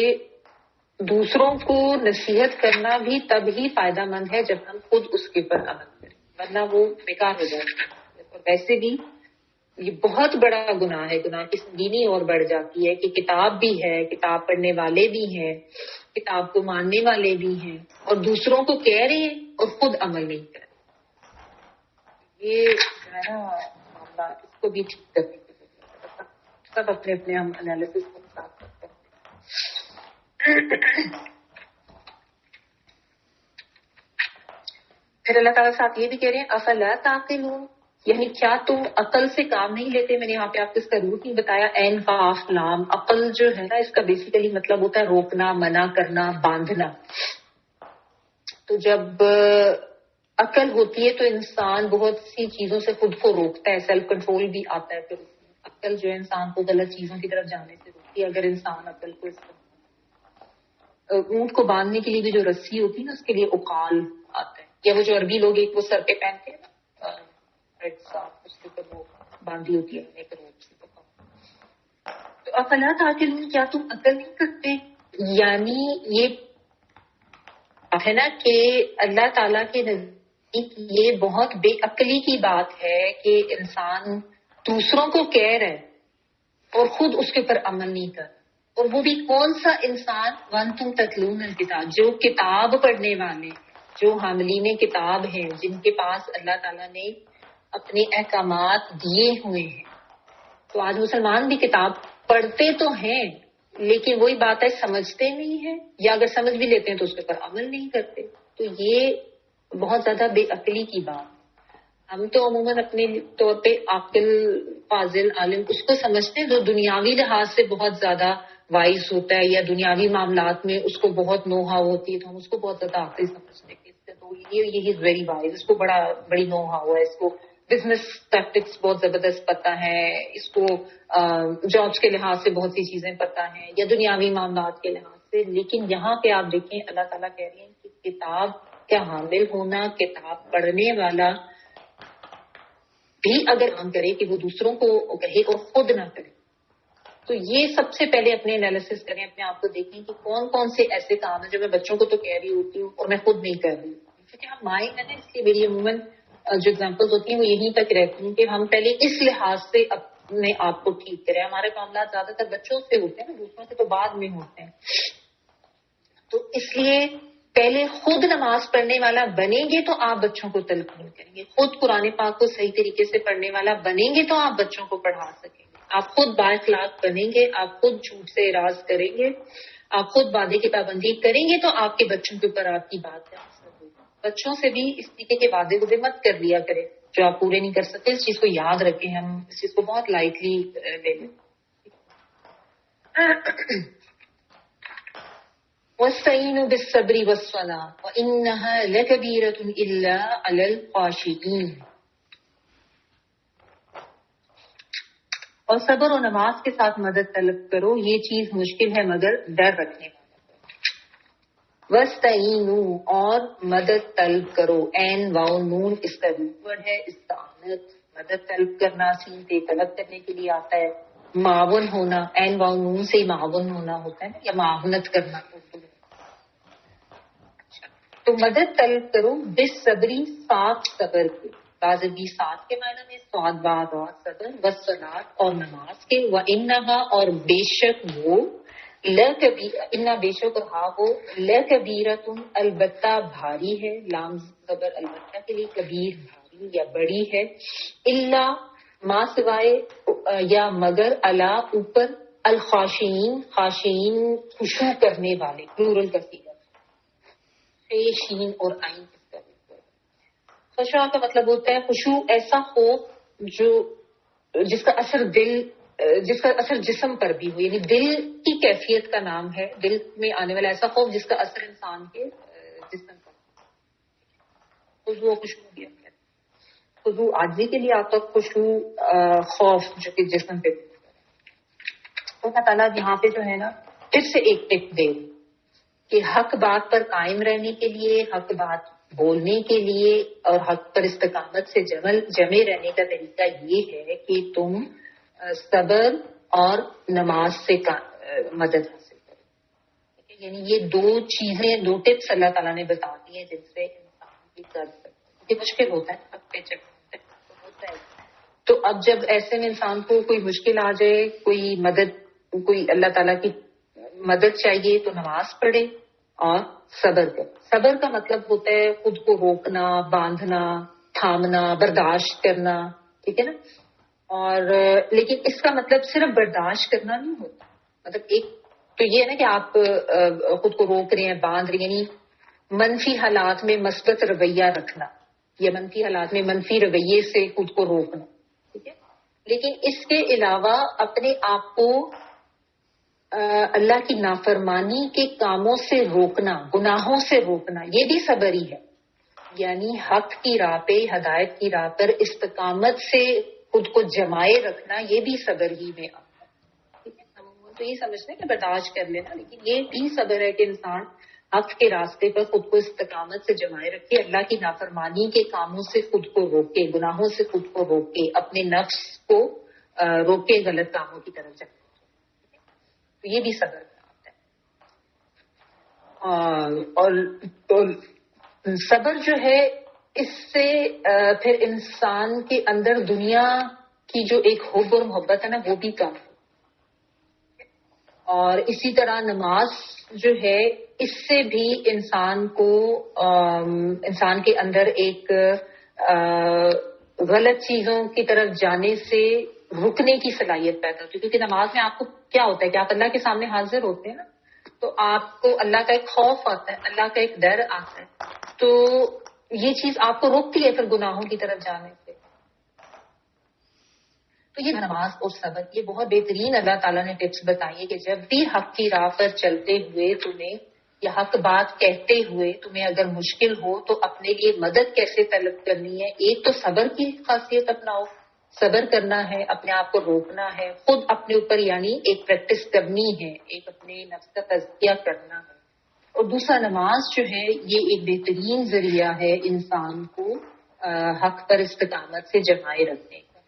دوسروں کو نصیحت کرنا بھی تب ہی فائدہ مند ہے جب ہم خود اس کے اوپر عمل کریں, ورنہ وہ بیکار ہو جاتا ہے. اور ویسے بھی یہ بہت بڑا گناہ ہے, گناہ کی سنگینی اور بڑھ جاتی ہے کہ کتاب بھی ہے, کتاب پڑھنے والے بھی ہیں, کتاب کو ماننے والے بھی ہیں, اور دوسروں کو کہہ رہے ہیں اور خود عمل نہیں کر رہے. یہ جو ہے نا معاملہ, اس کو بھی ٹھیک کرنے کی ضرورت ہے. سب اپنے اپنے ہم انالیسس کو ساتھ کرتے ہیں. پھر اللہ تعالیٰ ساتھ یہ بھی کہہ رہے ہیں افلا تعقلون, یعنی کیا تم عقل سے کام نہیں لیتے. میں نے یہاں پہ آپ کو اس کا روٹ نہیں بتایا. عین قاف لام, عقل جو ہے نا اس کا بیسیکلی مطلب ہوتا ہے روکنا, منع کرنا, باندھنا. تو جب عقل ہوتی ہے تو انسان بہت سی چیزوں سے خود کو روکتا ہے، سیلف کنٹرول بھی آتا ہے. پھر عقل جو ہے انسان کو غلط چیزوں کی طرف جانے سے روکتی ہے. اگر انسان عقل کو اونٹ کو باندھنے کے لیے بھی جو رسی ہوتی ہے نا، اس کے لیے اقال آتا ہے، یا وہ جو عربی لوگ ایک وہ سر پہ پہنتے ہیں نا، اس کے اوپر وہ باندھی ہوتی ہے ایک روپ سے. تو افلا تعقلون، کیا تم عقل نہیں کرتے؟ یعنی یہ ہے نا کہ اللہ تعالیٰ کے نزدیک یہ بہت بے عقلی کی بات ہے کہ انسان دوسروں کو کہہ رہا ہے اور خود اس کے اوپر عمل نہیں کر. اور وہ بھی کون سا انسان؟ وانتم تتلون الکتاب، جو کتاب پڑھنے والے، جو حاملین کتاب ہیں، جن کے پاس اللہ تعالیٰ نے اپنے احکامات دیے ہوئے ہیں. تو آج مسلمان بھی کتاب پڑھتے تو ہیں، لیکن وہی بات ہے سمجھتے نہیں ہیں، یا اگر سمجھ بھی لیتے ہیں تو اس کے اوپر عمل نہیں کرتے. تو یہ بہت زیادہ بے عقلی کی بات. ہم تو عموماً اپنے طور پہ عاقل، فاضل، عالم اس کو سمجھتے ہیں جو دنیاوی لحاظ سے بہت زیادہ وائز ہوتا ہے، یا دنیاوی معاملات میں اس کو بہت نو ہاؤ ہوتی ہے، تو ہم اس کو بہت زیادہ عاقل سمجھتے ہیں. تو یہ از ویری وائز، اس کو بڑی نو ہاؤ ہے، اس کو بزنس ٹیکٹکس بہت زبردست پتہ ہے، اس کو جابس کے لحاظ سے بہت سی چیزیں پتہ ہیں، یا دنیاوی معاملات کے لحاظ سے. لیکن یہاں پہ آپ دیکھیں اللہ تعالیٰ کہہ رہے ہیں کہ کتاب کا حامل ہونا، کتاب پڑھنے والا بھی اگر کام کرے کہ وہ دوسروں کو کہے اور خود نہ کرے. تو یہ سب سے پہلے اپنے انالیسس کریں، اپنے آپ کو دیکھیں کہ کون کون سے ایسے کام ہیں جو میں بچوں کو تو کہہ رہی ہوتی ہوں اور میں خود نہیں کر رہی ہوں. کیونکہ ہم مائیں ہیں نا، اس لیے میری عموماً جو ایگزامپلز ہوتی ہیں وہ یہیں تک رہتی ہیں کہ ہم پہلے اس لحاظ سے اپنے آپ کو ٹھیک کریں. ہمارے معاملات زیادہ تر بچوں سے ہوتے ہیں، دوسروں سے تو بعد میں ہوتے ہیں. تو اس لیے پہلے خود نماز پڑھنے والا بنیں گے تو آپ بچوں کو تلقین کریں گے. خود قرآن پاک کو صحیح طریقے سے پڑھنے والا بنیں گے تو آپ بچوں کو پڑھا سکیں گے. آپ خود بااخلاق بنیں گے، آپ خود جھوٹ سے اعراض کریں گے، آپ خود وعدے کی پابندی کریں گے تو آپ کے بچوں کے اوپر آپ کی بات کا اثر ہوگا. بچوں سے بھی اس طریقے کے وعدے مت کر لیا کریں جو آپ پورے نہیں کر سکتے. اس چیز کو یاد رکھیں، ہم اس چیز کو بہت لائٹلی لے لیں. وَاسْتَعِينُوا بِالصَّبْرِ وَالصَّلَاةِ وَإِنَّهَا لَكَبِيرَةٌ إِلَّا عَلَى الْخَاشِعِينَ. اور صبر و نماز کے ساتھ مدد طلب کرو، یہ چیز مشکل ہے مگر ڈر رکھنے والا. وَاسْتَعِينُوا، اور مدد طلب کرو. عین واو نون اس کا روٹ ورڈ ہے، استعانت مدد طلب کرنا، سین سے طلب کرنے کے لیے آتا ہے. معاون ہونا، عین واو نون سے معاون ہونا ہوتا ہے نا، یا معاونت کرنا. تو مدد طلب کرو بالصبری، ساتھ صبر کے. بعض بھی ساتھ کے معنی میں سواد بعد اور صبر، والصلاۃ اور نماز کے. وَإِنَّهَا، اور بے شک وہ، انا بے شک اور ہاں وہ، لَكَبِيرَةٌ البتہ بھاری ہے. لام صبر البتہ کے لیے، کبیر بھاری یا بڑی ہے. الا ما سوائے یا مگر، الا اوپر، الخاشعین خاشعین خشوع کرنے والے، پلورل کا صیغہ، شین اور عین. خشوع کا مطلب ہوتا ہے خشوع، ایسا خوف جو جس کا اثر دل پر بھی ہو، یعنی دل کی کیفیت کا نام ہے. دل میں آنے والا ایسا خوف جس کا اثر انسان کے جسم پر. خشوع خشوع خضوع عاجزی کے لیے آتا، خشوع خوف جو کہ جسم پہ. اللہ تعالیٰ یہاں پہ جو ہے نا پھر سے ایک ٹپ دے کہ حق بات پر قائم رہنے کے لیے، حق بات بولنے کے لیے اور حق پر استقامت سے جمے رہنے کا طریقہ یہ ہے کہ تم صبر اور نماز سے مدد حاصل کرو. یعنی یہ دو چیزیں، دو ٹپس اللہ تعالیٰ نے بتا دی ہیں جن سے انسان کی کر سکتے. یہ مشکل ہوتا ہے، حق پہ چڑھنا ہوتا ہے. تو اب جب ایسے میں انسان کو کوئی مشکل آ جائے، کوئی مدد، کوئی اللہ تعالیٰ کی مدد چاہیے تو نماز پڑھے اور صبر کرے. صبر کا مطلب ہوتا ہے خود کو روکنا، باندھنا، تھامنا، برداشت کرنا. ٹھیک ہے نا. اور لیکن اس کا مطلب صرف برداشت کرنا نہیں ہوتا. مطلب ایک تو یہ ہے نا کہ آپ خود کو روک رہے ہیں، باندھ رہے ہیں، یعنی منفی حالات میں مثبت رویہ رکھنا، یا منفی حالات میں منفی رویے سے خود کو روکنا. ٹھیک ہے. لیکن اس کے علاوہ اپنے آپ کو اللہ کی نافرمانی کے کاموں سے روکنا، گناہوں سے روکنا، یہ بھی صبر ہی ہے. یعنی حق کی راہ پہ، ہدایت کی راہ پر استقامت سے خود کو جمائے رکھنا، یہ بھی صبر ہی میں آتا ہے. ٹھیک ہے، ہم تو یہ سمجھتے ہیں کہ برداشت کر لینا، لیکن یہ بھی صبر ہے کہ انسان حق کے راستے پر خود کو استقامت سے جمائے رکھے، اللہ کی نافرمانی کے کاموں سے خود کو روکے، گناہوں سے خود کو روکے، اپنے نفس کو روکے غلط کاموں کی طرف جائے. تو یہ بھی صبر میں آتا ہے. اور صبر جو ہے، اس سے پھر انسان کے اندر دنیا کی جو ایک حب اور محبت ہے نا، وہ بھی کم. اور اسی طرح نماز جو ہے، اس سے بھی انسان کو انسان کے اندر ایک غلط چیزوں کی طرف جانے سے رکنے کی صلاحیت پیدا ہوتی ہے. کیونکہ نماز میں آپ کو کیا ہوتا ہے کہ آپ اللہ کے سامنے حاضر ہوتے ہیں نا، تو آپ کو اللہ کا ایک خوف آتا ہے، اللہ کا ایک ڈر آتا ہے. تو یہ چیز آپ کو روکتی ہے پھر گناہوں کی طرف جانے سے. تو یہ نماز اور صبر، یہ بہت بہترین اللہ تعالیٰ نے ٹپس بتائی ہے کہ جب بھی حق کی راہ پر چلتے ہوئے تمہیں یا حق بات کہتے ہوئے تمہیں اگر مشکل ہو تو اپنے لیے مدد کیسے طلب کرنی ہے. ایک تو صبر کی خاصیت اپناؤ، صبر کرنا ہے، اپنے آپ کو روکنا ہے، خود اپنے اوپر یعنی ایک پریکٹس کرنی ہے، ایک اپنے نفس کا تزکیہ کرنا ہے. اور دوسرا نماز جو ہے، یہ ایک بہترین ذریعہ ہے انسان کو حق پر استقامت سے جمائے رکھنے کا.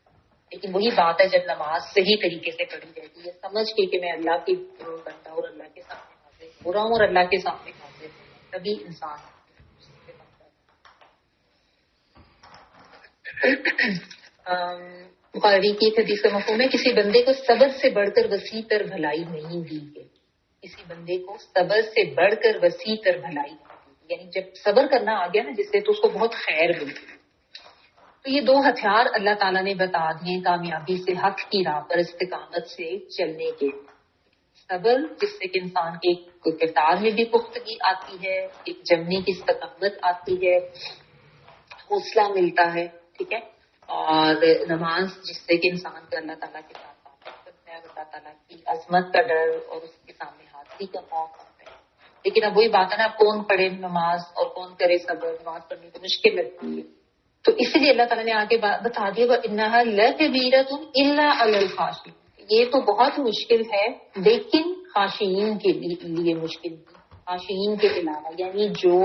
لیکن وہی بات ہے جب نماز صحیح طریقے سے پڑھی جاتی ہے، سمجھ کے کہ میں اللہ کی بندہ اور اللہ کے سامنے حاضر ہو رہا ہوں اور اللہ کے سامنے حاضر ہوں، تبھی انسان بخاری کی حدیث کا مفہوم ہے، کسی بندے کو صبر سے بڑھ کر وسیع تر بھلائی نہیں دی گئی. کسی بندے کو صبر سے بڑھ کر وسیع تر بھلائی نہیں دی، یعنی جب صبر کرنا آ گیا نا جس سے، تو اس کو بہت خیر ملتی. تو یہ دو ہتھیار اللہ تعالیٰ نے بتا دیے کامیابی سے حق کی راہ پر استقامت سے چلنے کے. صبر، جس سے کہ انسان کے کردار میں بھی پختگی آتی ہے، ایک جمنے کی استقامت آتی ہے، حوصلہ ملتا ہے. ٹھیک ہے. اور نماز، جس سے کہ انسان کو اللہ تعالیٰ کے ساتھ بات کرتا ہے، اللہ تعالیٰ کی عظمت کا ڈر اور اس کے سامنے حاضری کا موقع ہوتا ہے. لیکن اب وہی بات ہے نا، کون پڑھے نماز اور کون کرے صبر. نماز پڑھنے کو مشکل لگتی ہے، تو اسی لیے اللہ تعالیٰ نے آگے بتا دیا وَإِنَّهَا لَكَبِيرَةٌ إِلَّا عَلَى الْخَاشِعِينَ. یہ تو بہت مشکل ہے لیکن خاشعین کے لیے مشکل ہے، خاشعین کے علاوہ، یعنی جو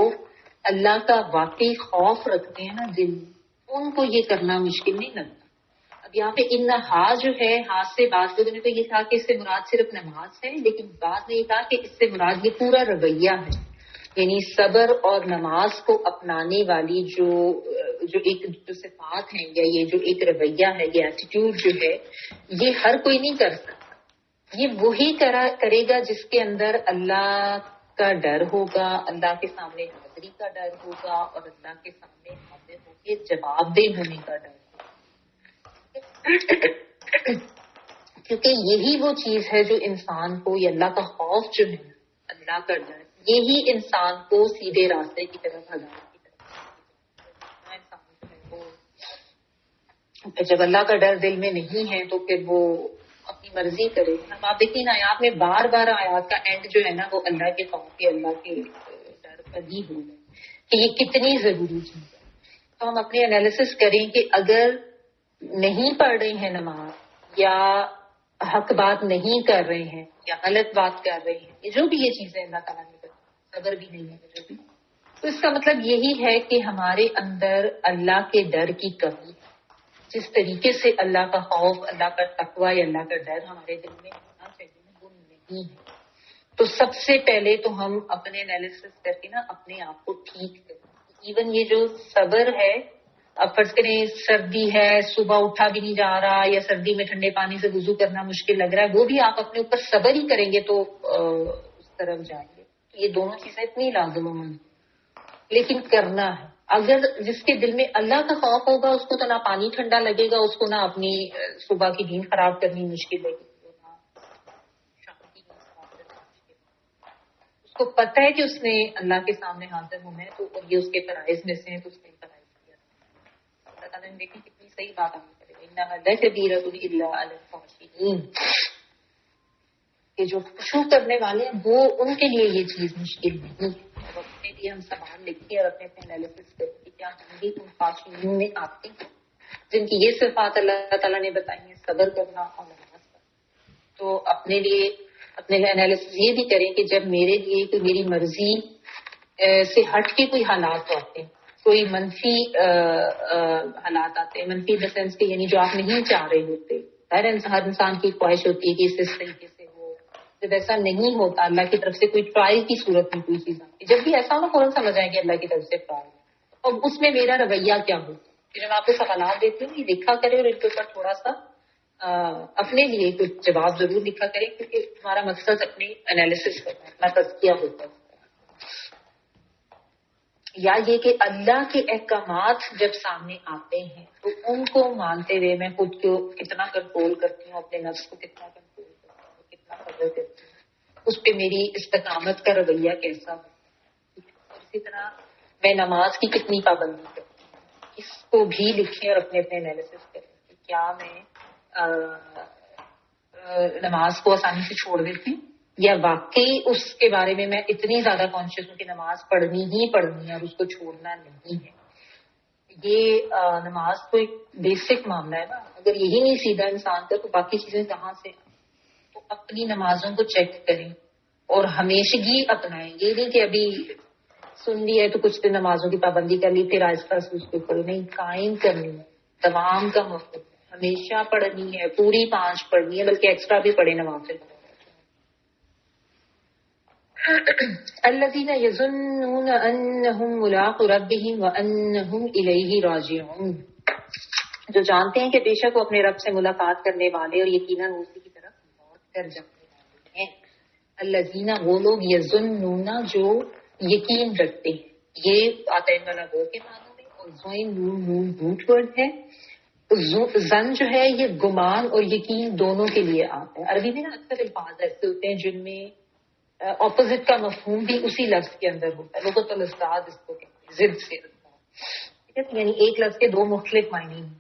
اللہ کا واقعی خوف رکھتے ہیں نا دل میں، ان کو یہ کرنا مشکل نہیں لگتا. اب یہاں پہ انہا جو ہے، ہاتھ سے بعض لوگوں نے تو یہ کہا کہ اس سے مراد صرف نماز ہے، لیکن بعض نے یہ کہا کہ اس سے مراد یہ پورا رویہ ہے. یعنی صبر اور نماز کو اپنانے والی جو ایک جو صفات ہیں، یا یہ جو ایک رویہ ہے، یہ ایٹیٹیوڈ جو ہے، یہ ہر کوئی نہیں کر سکتا. یہ وہی کرے گا جس کے اندر اللہ کا ڈر ہوگا، اللہ کے سامنے حاضری کا ڈر ہوگا، اور اللہ کے سامنے حاضر ہو کے جواب دہ ہونے کا ڈر ہوگا. کیونکہ یہی وہ چیز ہے جو انسان کو، یہ اللہ کا خوف جو ہے، اللہ کا ڈر، یہی انسان کو سیدھے راستے کی طرف، ہدایت کی طرف. انسان جو ہے وہ جب اللہ کا ڈر دل میں نہیں ہے تو پھر وہ اپنی مرضی کرے. اب آپ دیکھیے نا، آیات میں بار بار آیات کا اینڈ جو ہے نا، وہ اللہ کے خوف یا اللہ کے ڈر پر ہی ہو گئے کہ یہ کتنی ضروری چیز ہے. تو ہم اپنے انالیسس کریں کہ اگر نہیں پڑھ رہے ہیں نماز، یا حق بات نہیں کر رہے ہیں، یا غلط بات کر رہے ہیں، یہ جو بھی یہ چیزیں اللہ تعالیٰ نے بتائی، صبر بھی نہیں ہے جو بھی، تو اس کا مطلب یہی ہے کہ ہمارے اندر اللہ کے ڈر کی کمی ہے. جس طریقے سے اللہ کا خوف، اللہ کا تقوی یا اللہ کا ڈر ہمارے دل میں ہونا چاہیے، وہ نہیں ہے. تو سب سے پہلے تو ہم اپنے انالیسس کر کے نا اپنے آپ کو ٹھیک کریں. ایون یہ جو صبر ہے، اب فرض کریں سردی ہے، صبح اٹھا بھی نہیں جا رہا، یا سردی میں ٹھنڈے پانی سے وضو کرنا مشکل لگ رہا ہے، وہ بھی آپ اپنے اوپر صبر ہی کریں گے تو اس طرف جائیں گے. یہ دونوں چیزیں اتنی لازم، لیکن کرنا ہے. اگر جس کے دل میں اللہ کا خوف ہوگا، اس کو تو نہ پانی ٹھنڈا لگے گا، اس کو نہ اپنی صبح کی نیند خراب کرنی مشکل لگے گی، نہ شام کی نیند خراب کرنی مشکل. اس کو پتہ ہے کہ اس نے اللہ کے سامنے حاضر ہونا ہے، تو یہ اس کے فرائض میں سے ہیں، تو اس نے فرائض کیا. اللہ تعالیٰ نے دیکھی کتنی صحیح بات ہمیں کرے گا، انہا لکبیرۃ الا علی الخاشعین، کہ جو خشوع کرنے والے ہیں وہ، ان کے لیے یہ چیز مشکل نہیں ہے. اپنے لیے ہم سوال لکھیں اور اپنے انالیسس کریں کہ کیا ہم بھی ان خاشعین میں آتے ہیں جن کی یہ صفات اللہ تعالیٰ نے بتائی ہیں، صبر کرنا اور نماز پڑھنا. تو اپنے لیے اپنے انالیسس یہ بھی کریں کہ جب میرے لیے کوئی میری مرضی سے ہٹ کے کوئی حالات آتے ہیں، کوئی منفی حالات آتے ہیں، منفی ان دا سینس کہ یعنی جو آپ نہیں چاہ رہے ہوتے. ہر انسان کی خواہش ہوتی ہے کہ اس طریقے سے ہو. جب ایسا نہیں ہوتا، اللہ کی طرف سے کوئی ٹرائل کی صورت میں کوئی چیز آتی ہے، جب بھی ایسا ہو فوراً سمجھ آئے کہ اللہ کی طرف سے ٹرائل. اور اس میں میرا رویہ کیا ہو. جب آپ کو سوالات دیتے ہیں یہ لکھا کرے اور ان کے اوپر تھوڑا سا اپنے لیے کچھ جواب ضرور لکھا کرے، کیونکہ ہمارا مقصد اپنی انالیسس کرنا ہے، اپنا تزکیہ ہوتا ہے. یا یہ کہ اللہ کے احکامات جب سامنے آتے ہیں تو ان کو مانتے ہوئے میں خود کو کتنا کنٹرول کرتی ہوں، اپنے نفس کو کتنا کنٹرول کرتی ہوں، کتنا قدر کرتی ہوں، اس پہ میری استقامت کا رویہ کیسا ہو. اسی طرح میں نماز کی کتنی پابندی کرتی ہوں، اس کو بھی لکھیں اور اپنے انالیسس کریں کہ کیا میں نماز کو آسانی سے چھوڑ دیتی ہوں یا واقعی اس کے بارے میں میں اتنی زیادہ کانشیس ہوں کہ نماز پڑھنی ہی پڑھنی ہے اور اس کو چھوڑنا نہیں ہے. یہ نماز تو ایک بیسک معاملہ ہے نا. اگر یہی نہیں سیدھا انسان کا تو باقی چیزیں کہاں سے. تو اپنی نمازوں کو چیک کریں اور ہمیشگی اپنائیں. یہ نہیں کہ ابھی سن لی ہے تو کچھ دن نمازوں کی پابندی کر لی پھر آہستہ آہستہ اس کو پڑھو. نہیں، قائم کرنی ہے. تمام کا مفہوم ہمیشہ پڑھنی ہے، پوری 5 پڑھنی ہے، بلکہ ایکسٹرا بھی پڑھے نماز سے. الذین یظنون انہم ملاقو ربہم وانہم الیہ راجعون، جو جانتے ہیں کہ بے شک وہ اپنے رب سے ملاقات کرنے والے اور یقیناً اسی کی طرف لوٹ کر جانے والے ہیں. الذین، وہ لوگ، یظنون، جو یقین رکھتے ہیں. یہ آتا ہے والا وہ کے معنوں میں، اور زوین نون روٹ ورڈ ہے. زن جو ہے یہ گمان اور یقین دونوں کے لیے آتا ہے. عربی میں نا اکثر الفاظ ایسے ہوتے ہیں جن میں اپوزٹ کا مفہوم بھی اسی لفظ کے اندر ہوتا ہے. لغت الازداد اس کو کہتے ہیں، ضد سے ٹھیک ہے. یعنی ایک لفظ کے 2 مختلف معنی ہیں.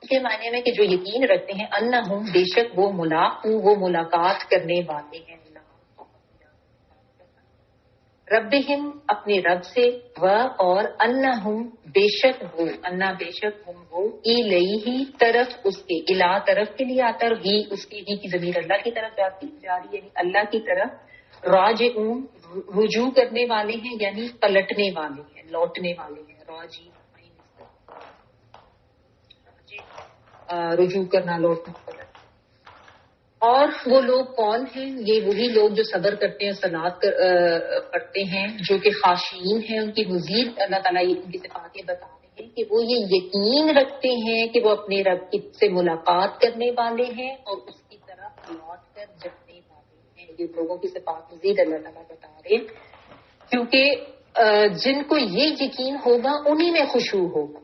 کے معنی میں کہ جو یقین رکھتے ہیں، انہم، بے شک وہ ملاقو، وہ ملاقات کرنے والے ہیں، ربہم، اپنے رب سے، و اور انہم، بے شک وہ، انا بے شک ہم وہ، الیہ، طرف اس کے، الہ طرف کے لیے آتا ہے اور ہی اس کی ضمیر اللہ کی طرف جا رہی یعنی اللہ کی طرف. راجعون، رجوع کرنے والے ہیں یعنی پلٹنے والے ہیں، لوٹنے والے ہیں. راجی رجوع کرنا، لوٹنا، پلٹنا. اور وہ لوگ کون ہیں؟ یہ وہی لوگ جو صبر کرتے ہیں، صلات پڑھتے ہیں، جو کہ خاشعین ہیں. ان کی مزید اللہ تعالیٰ ان کی صفات بتا رہے ہیں کہ وہ یہ یقین رکھتے ہیں کہ وہ اپنے رب سے ملاقات کرنے والے ہیں اور اس کی طرف لوٹ کر جانے والے ہیں. یہ لوگوں کی صفات مزید اللہ تعالیٰ بتا رہے ہیں، کیونکہ جن کو یہ یقین ہوگا انہی میں خشوع ہوگا.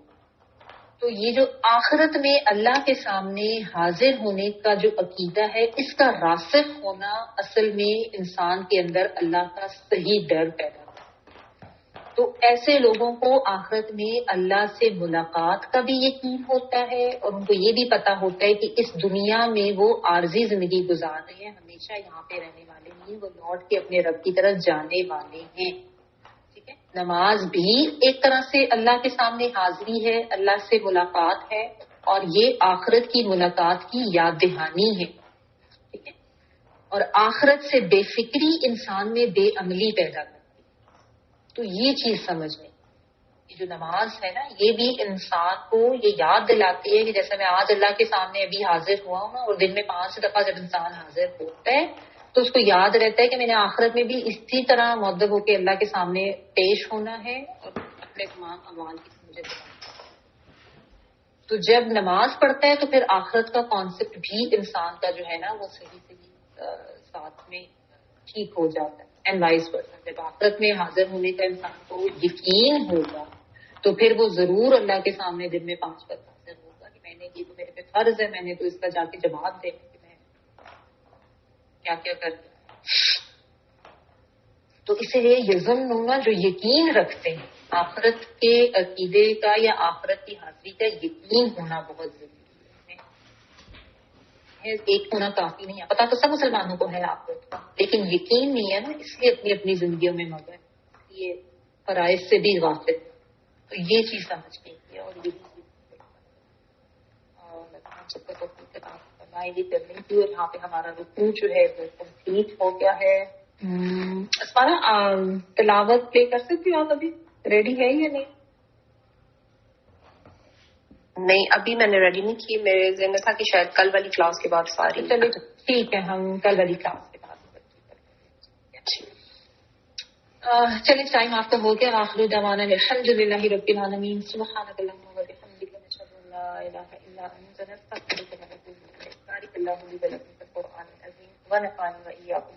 تو یہ جو آخرت میں اللہ کے سامنے حاضر ہونے کا جو عقیدہ ہے، اس کا راسخ ہونا اصل میں انسان کے اندر اللہ کا صحیح ڈر پیدا کرتا ہے. تو ایسے لوگوں کو آخرت میں اللہ سے ملاقات کا بھی یقین ہوتا ہے اور ان کو یہ بھی پتا ہوتا ہے کہ اس دنیا میں وہ عارضی زندگی گزار رہے ہیں، ہمیشہ یہاں پہ رہنے والے نہیں، وہ لوٹ کے اپنے رب کی طرف جانے والے ہیں. نماز بھی ایک طرح سے اللہ کے سامنے حاضری ہے، اللہ سے ملاقات ہے، اور یہ آخرت کی ملاقات کی یاد دہانی ہے. ٹھیک ہے. اور آخرت سے بے فکری انسان میں بے عملی پیدا کرتی ہے. تو یہ چیز سمجھنے، یہ جو نماز ہے نا، یہ بھی انسان کو یہ یاد دلاتی ہے کہ جیسے میں آج اللہ کے سامنے ابھی حاضر ہوا ہوں نا، اور دن میں 5 دفعہ جب انسان حاضر ہوتا ہے تو اس کو یاد رہتا ہے کہ میں نے آخرت میں بھی اسی طرح مؤدب ہو کے اللہ کے سامنے پیش ہونا ہے اور اپنے تمام اعمال کی مجھے. تو جب نماز پڑھتا ہے تو پھر آخرت کا کانسیپٹ بھی انسان کا جو ہے نا وہ صحیح ساتھ میں ٹھیک ہو جاتا ہے. اینڈ وائس ورسا، جب آخرت میں حاضر ہونے کا انسان کو یقین ہوگا تو پھر وہ ضرور اللہ کے سامنے دن میں 5 بار حاضر ہوگا کہ میں نے یہ تو میرے پہ فرض ہے، میں نے تو اس کا جا کے جواب دینا کہ میں کیا کیا کر دیا. تو اسی لیے یظنون، جو یقین رکھتے ہیں، آخرت کے عقیدے کا یا آخرت کی حاضری کا یقین ہونا بہت ضروری محض ایک ہونا کافی نہیں ہے. پتا تو سب مسلمانوں کو ہے آپ کو، لیکن یقین نہیں ہے نا، اس لیے اپنی اپنی زندگیوں میں مگر یہ فرائض سے بھی غافل. تو یہ چیز سمجھ گئی اور یہی چیز اور سب کو فرمائے گی کرنے کی. اور یہاں پہ ہمارا رکوع جو ہے وہ کمپلیٹ ہو گیا ہے. اسمارا تلاوت پلے کر سکتی ہو آپ؟ ابھی ریڈی ہے یا نہیں؟ نہیں ابھی میں نے ریڈی نہیں کی، میرے ذہن میں تھا کہ شاید کل والی کلاس کے بعد ساری. چلیے ٹھیک ہے، ہم کل والی کلاس کے بعد. چلیے ٹائم آپ کا ہو گیا. آخر دعوانا الحمد للہ رب العالمین. سبحانک اللہم و بحمدک، نشہد ان لا الہ الا انت، نستغفرک و نتوب الیک. بارک اللہ لی و لکم فی القرآن العظیم و نفعنی و ایاکم